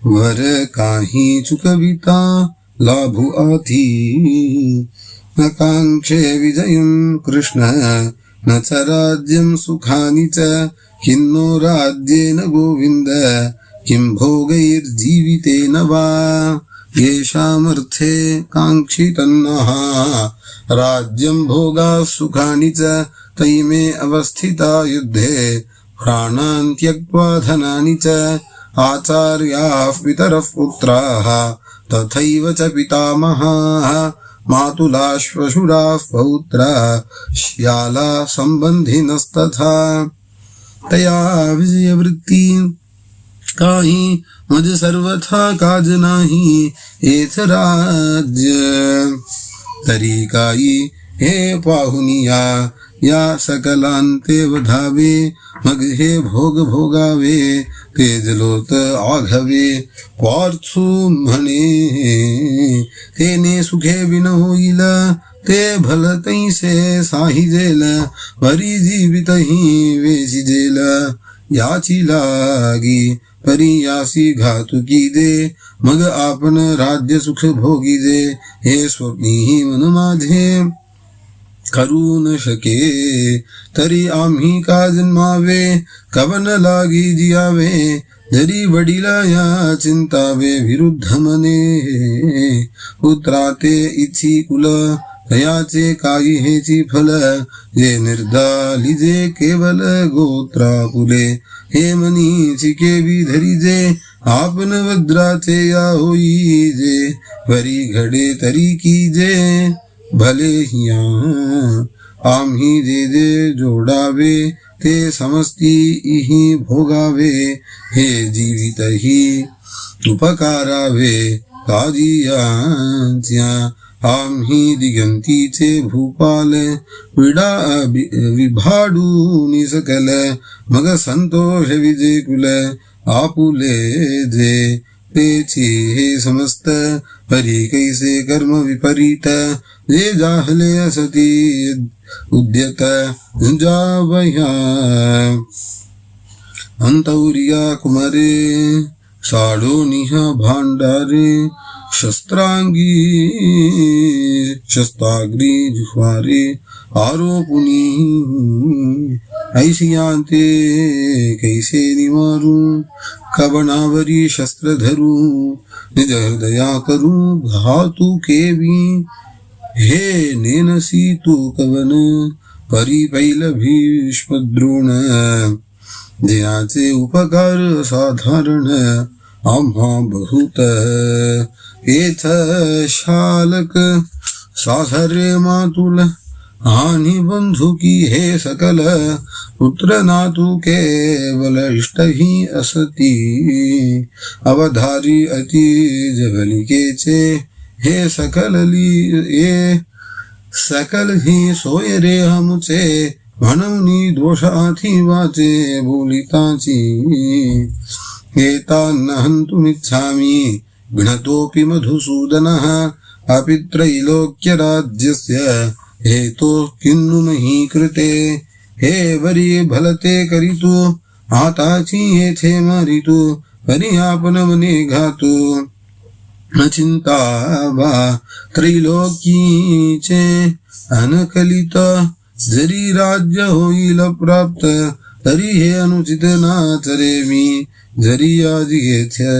वर काही चुकविता लाभू आधी न कांक्षे विजयं कृष्ण न च राज्यं सुखानि च किन्नो राज्येन गोविन्द किं भोगैर्जीवितेन वा येषामर्थे काङ्क्षितन्नः राज्यं भोगाः सुखानि च तैमे अवस्थिता युद्धे प्राणान् त्यक्त्वा धनानि च आचार्याः पितरः पुत्राः तथैव च पितामहाः मातुलाश्वशुराः पौत्रा श्याला संबंधिनस्तथा तया विजयवृत्ति काही मज सर्वथा काज नाही एथ राज्य तरी काही हे पाहुनिया या सकलांते वधावे मग हे भोग भोगावे तेजलोत आघवे पार्थू म्हणे तेने सुखे बिन होईल ते भलतैसे साहिजेल वरी जीवितही वेशिजेल याची लागी परियासी घातुकी दे मग आपण राज्य सुख भोगी दे हे स्वप्नी मन माझे करू न शके तरी आम्ही का जन्मावे कवन लागी जियावे जरी वडिला या चिंतावे विरुद्ध मने पुत्राते इच्छी कुल तयाचे काही हेची फल जे निर्दालिजे केवल गोत्रा कुले हे मनी चिके धरीजे आपण वज्राचे या होई जे वरी घडे तरी कीजे भले हिया आम्ही जे जे जोडावे ते समस्ती इही भोगावे हे जीवित ही उपकारावे काजियांच्या आम्ही दिगंतीचे भूपाल विभाडूनि सकल मग संतोष विजय कुल आपुले जे तेची हे समस्त परी कैसे कर्म विपरीत जे जाहले असती उद्यत जावया अंतौरिया कुमारे साडोनिह भांडारे शस्त्रांगी शस्त्राग्री जुह्वारे आरोपुनी ऐसियांते कैसे निवारू कवनावरी शस्त्र धरू निज हृदया करू घातू केवी हे नेनसी तू कवन परी पैल भीष्मद्रोण जयाचे उपकार साधारण आम्हा बहुत एथ शालक सासरे मातुल हानि बंधुकी हे सकल पुत्र नातु केवल इष्ट ही असती अवधारी अति जगलिकेचे हे सकल ही सोय रे हमचे म्हणून दोषाथी वाचे बोलिताची एतान्न हन्तुमिच्छामि घ्नतोऽपि मधुसूदनः अपि त्रैलोक्यराज्यस्य हेतो किन्नु मही कृते हे वरी भलते करीतो आताची येथे मारितो वरी आपण मने घातो अचिंता बा त्रैलोकीचे अनकलित जरी राज्य होईल प्राप्त तरी हे अनुचित नाचरे मी जरी आज येथे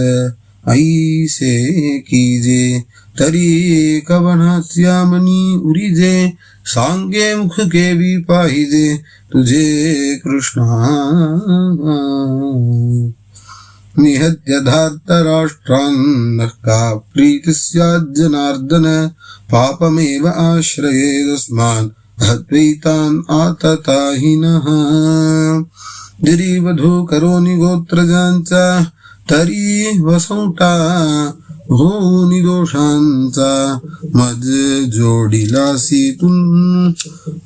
ऐसे कीजे तरी कवनाच्या मनी उरीजे सांगे मुख केवी पाहिजे तुझे कृष्णा निहत्य धार्तराष्ट्रान् का प्रीति स्यात् जनार्दन पापमेव आश्रयेदस्मान् हत्वैतान् आतताहिनः जरी वधू करोनि गोत्रजांचा तरी वसंटा हो निदोषांचा मज जोडिलासी तुन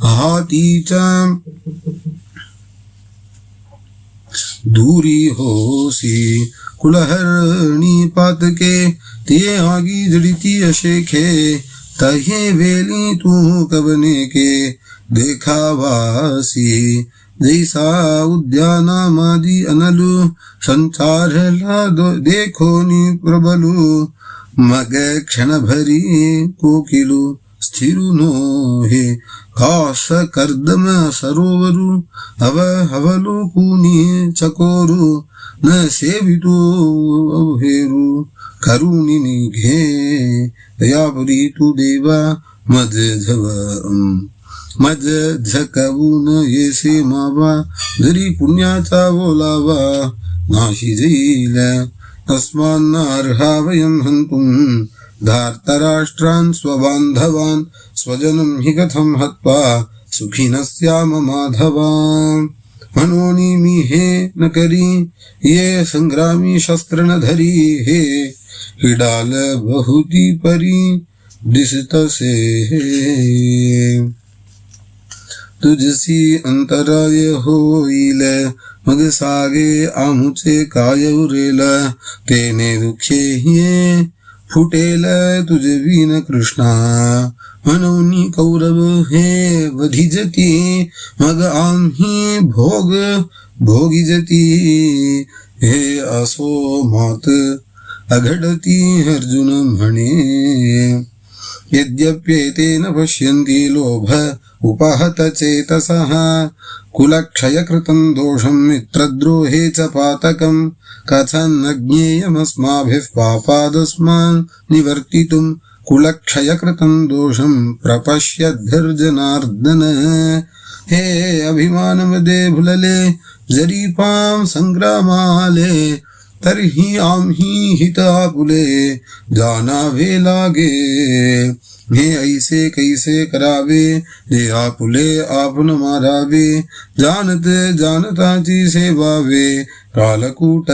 हातीच्या दूरी होसी कुलहरणी पातके ते आगी जड़ीती अशेखे तहे वेली तू कवने के देखावासी जैसा उद्याना मादी अनलु संचार ला देखो नि प्रबलु मग क्षण भरी कोकिलु स्थिरु नो हे कास कर्दम सरोवरु हव हवलो कुनी चकोरु न सेवितु अवहेरु करुणी निघे दयापुरी तू देवा मज झकवून येसे मावा जरी पुण्याचा बोलावा नाशी जाईल तस्मान्नार्हा वयं हन्तुं धार्तराष्ट्रान् स्वबान्धवान् स्वजनं हि कथं हत्वा सुखिनः स्याम माधवा मनोनी मी हे न करी ये संग्रामी शस्त्र न धरी हे हिडाल बहुती परी दिसत से तुझसी अंतराय होईल मग सागे आमुचे काय उरेल तेने दुखे ये फुटेल तुझे वीन कृष्णा मनोनी कौरव हे वधिजती मग आम्ही भोगिजती हे असो मात अघडती अर्जुन म्हणे यद्यप्येतेन पश्यन्ति लोभ उपहत चेतसः कुलक्षयकृतं दोषं मित्रद्रोहे च पातकं कथन्न ज्ञेयमस्माभिः पापादस्मान् निवर्तितुं कुलक्षयकृतं दोषं प्रपश्यद्भिर्जनार्दन हे अभिमानमदे भुलले जरीपां संग्रामाले तर्हि आम्ही हित आपुले जानावे लागे हे ऐसे कैसे करावे जे आपुले आपण मारावे जानते जानताची सेवावे कालकूट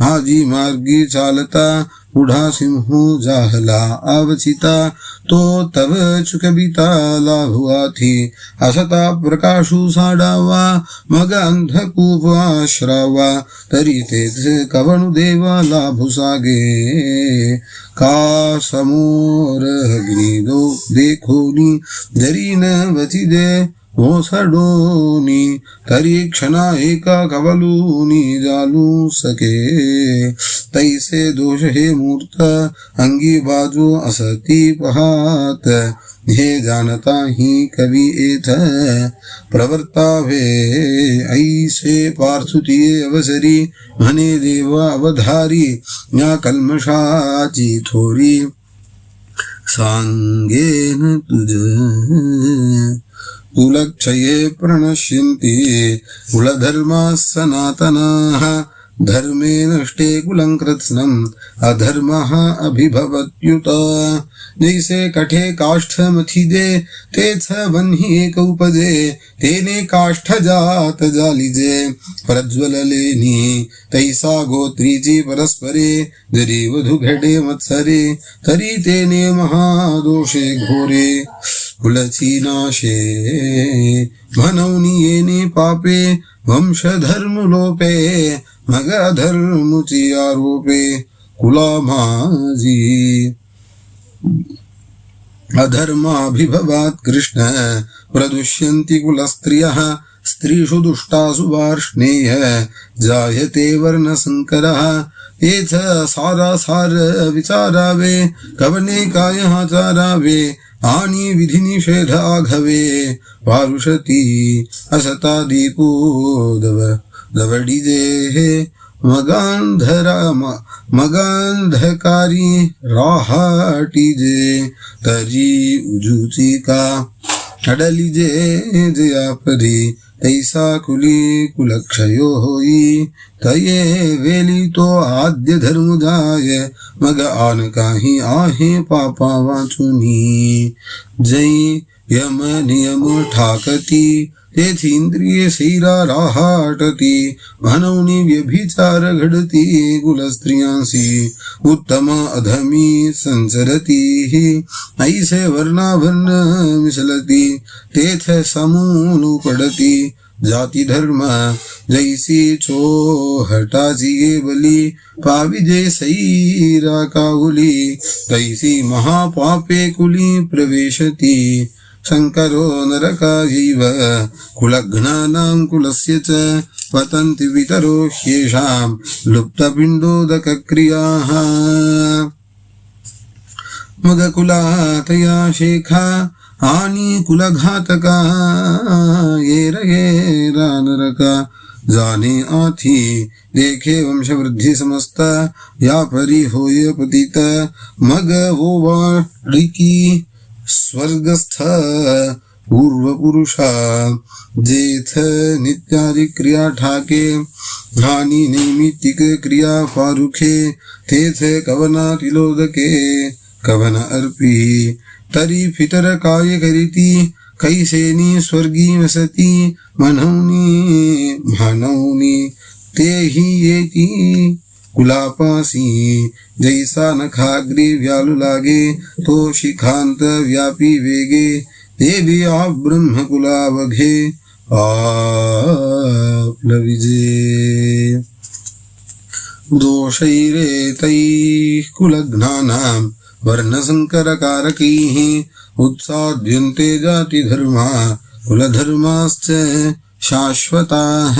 हाजी मार्गी चालता पुढा सिंहू जाहला आवचिता तो तव चुकबिता लाभुआ थी असता प्रकाशु साडावा मग अंधकूप आश्रावा तरी तेच कवणु देवा लाभु सागे का समोर अग्नि दो देखोनी जरी न वची दे ओसडोनी तरी क्षणा एका कवलूनी जालू सके तैसे दोष हे मूर्त अंगी बाजू असती पहात हे जानता ही कवि एथ प्रवर्तावे ऐसे पार्थुतिये अवसरी म्हणे देवा अवधारी या कल्मषाची थोरी सांगेन तुझ कुलक्षये प्रणश्यन्ति कुलधर्माः सनातनाः धर्मे नष्टे कुलं कृत्स्नम् अधर्मः अभिभवत्युत जैसे कठे काष्ठ मथिजे तेथ वन्ही एक उपजे तेने काष्ठ जात जालिजे प्रज्वललेनी तैसा गोत्रीची परस्परे जरी वधु घडे मत्सरे तरी तेने महादोषे घोरे कुलची नाशे म्हणून येणे पापे वंशधर्म लोपे मग अधर्मुची आरोपे कुला माझी अधर्माभिभवात् कृष्ण प्रदुष्यन्ति कुलस्त्रियः स्त्रीषु दुष्टासु वार्ष्णेय जायते वर्णसंकरः एथ सारासार विचारावे कवने कायहाचारावे आणि विधिनिषेध आघवे वारुषती असता दीपो दवडीजे मगांधकारी राहाटीजे तरी उजुचिका अडलिजे जयापरी तैसा कुली कुलक्षयो होई तये वेली तो आद्य धर्म जाय मग आन काही आहे पापा वाचुनी जै यम नियम ठाकती तेथी इंद्रिये सैरा राहाटती म्हणूनी व्यभिचार घडती कुलस्त्रियांसी उत्तम अधमी संचरती ऐसे वर्णाभर्ण मिसलती तेथ समून पडती जाती धर्म जैसी चोहटाची बली पाविजे सैरा काहुली तैसी महापापे कुली प्रवेशती शंकरो नरकायैव कुलघ्नानां कुलस्य च पतन्ति वितरो ह्येषां लुप्तपिण्डोदकक्रियाः मगकुलातया शेखा आणि कुलघातका येरा नरका जाने आथी देखे वंशवृद्धि समस्ता या परी होय पतित मग वो वाडिकी स्वर्गस्थ पूर्व पुरुषा जेथ नित्यादि क्रिया ठाके हानि नैमित्तिक क्रिया पारुखे तेथ कवना तिलोदके कवन अर्पी तरी फितर काय करीती कैसेनी स्वर्गी वसती म्हणवनी तेही येती कुलापासी जैसा नखाग्री व्यालू लागे तो शिखांत व्यापी वेगे ते भी आप ब्रह्म कुलावघे आप्लविजे दोषैरे तैः कुलघ्नानां वर्णसंकरकारकैः उत्साद्यन्ते जातिधर्मा कुलधर्माश्च शाश्वताः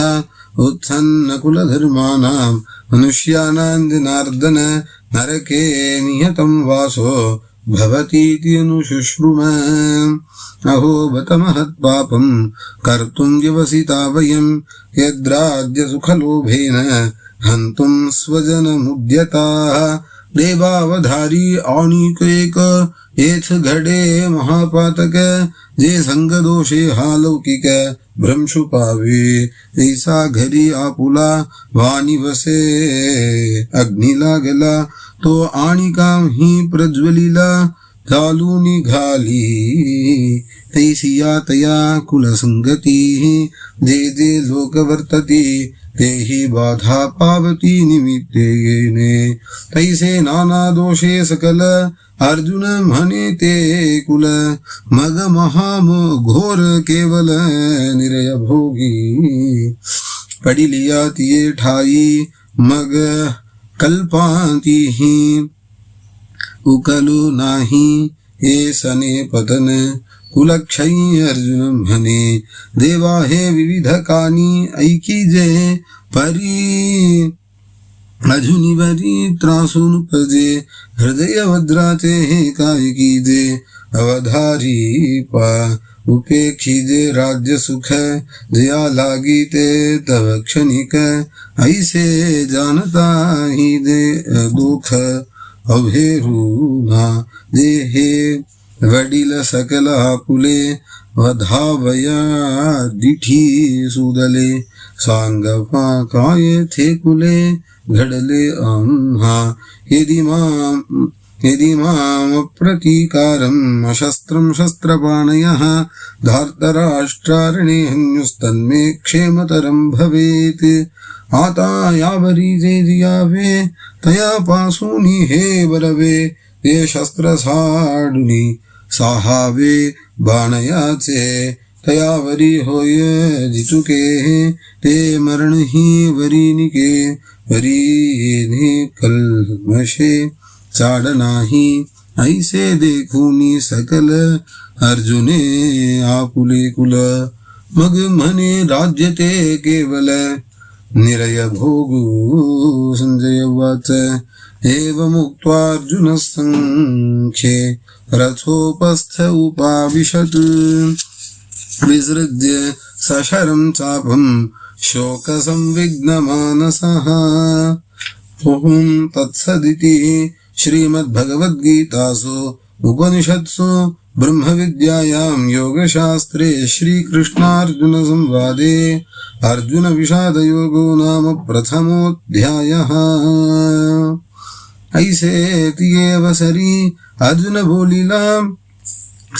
उत्सन्न कुलधर्माणां मनुष्याणां जनार्दन नरके नियतं वासो भवतीति अनुशुश्रुम अहो बत महत्पापं कर्तुं व्यवसिता वयं यद्राज्य सुखलोभेन हन्तुं स्वजनमुद्यताः देवावधारी आणिक एक एथ घडे महापातक जे संग दोषे हा लौकिक भ्रमशु पावे ऐसा घरी आपुला वाणी वसे अग्नी लागला तो आणिका ही प्रज्वलिला चालू निघाली तैसिया तया कुलसंगती जे जे लोक वर्तती तेही बाधा पावती निमित्तेने तैसे नाना दोषे सकल अर्जुन म्हणे ते कुल मग महाम घोर केवल निरय भोगी पडिलिया तिये ठाई मग कल्पांती ही उकलू नाही हे सने पतन कुलक्षयी अर्जुन म्हणे देवा हे विविध कानी ऐकी जे परी अजुनी बरी त्रासून पजे हृदय वज्राचे हे काय कीजे अवधारी पा उपेक्षिजे राज्य सुख जया लागी ते तव क्षणिक ऐसे जानता ही दे दुख अभेरूना जे हे वडील सकल आपुले वधावया दिठी सुदले सांगपा काय थे कुले घडले आम्हा यदि माम प्रतीकारम् अशस्त्रं शस्त्रपाणयः धार्तराष्ट्रारणे हन्युस्तन्मे क्षेमतरं भवेत् आता यावरी जे जियावे तया पासूनी हे बलवे ते शस्त्र साडुनी साहावे बाणयाचे तयावरी होय जिचुके ते मरण ही वरीनिके वरी कल्मशे चाड नाही ऐसे देखूनी सकल अर्जुने आपुले कुल मग म्हणे राज्य ते केवल निरय भोगू. संजय उवाच एवमुक्त्वार्जुनः संख्ये रथोपस्थ उपाविशत्. विसृज्य सशरं चापं शोकसंविघ्नमानसः. ओम तत्सदिति श्रीमद्भगवद्गीतासु उपनिषत्सु ब्रह्मविद्यायां योगशास्त्रे श्रीकृष्णार्जुनसंवादे अर्जुनविषादयोगो नाम प्रथमोऽध्यायः. ऐसे तियेवसरी अर्जुन बोलिला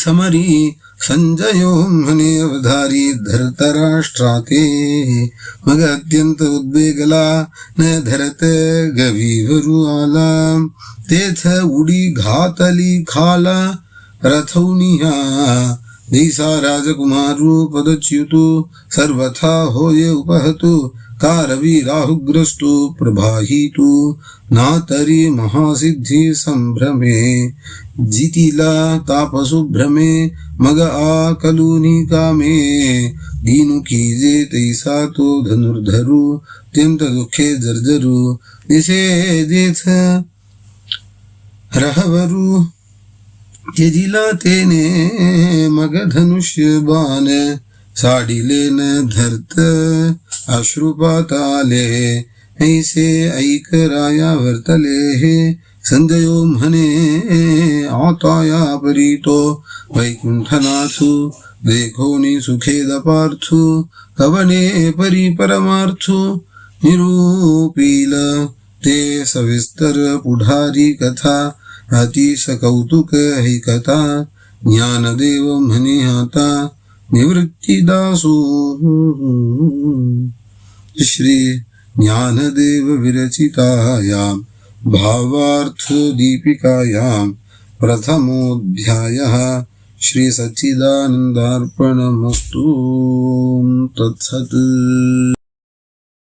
समरी. संजयो म्हणे अवधारी धृतराष्ट्राते. मग अत्यंत उद्वेगला न धरत गवीवरू आला. तेथ उडी घातली खाला रथौनिया. दिसा राजकुमारू पदच्युतु सर्वथा होय उपहतु. कारवी राहुग्रस्तु प्रभाहितु नातरी महासिद्धी संभ्रमे. जितिला तापसु भ्रमे मग आकलुनी कामे. दीनु कीजे तैसा तो धनुर्धरू अत्यंत दुखे जर्जरू. दिसे जेथ रहवरू त्यजिला तेने मग धनुष्य बाण. साडिले न धरत अश्रुपाताले. ऐसे ऐक राया वर्तले. संजयो म्हणे आताया परीतो वैकुंठनाथू. देखोनी सुखेद पार्थू कवने परी परमार्थू. निरूपील ते सविस्तर पुढारी कथा. अतिश कौतुक ही कथा. ज्ञानदेव म्हणे आता निवृत्तीदासू. श्री ज्ञानदेव विरचितायां भावार्थ दीपिकायां प्रथमोऽध्यायः. श्री सच्चिदानंदार्पणमस्तु. तत्सत्.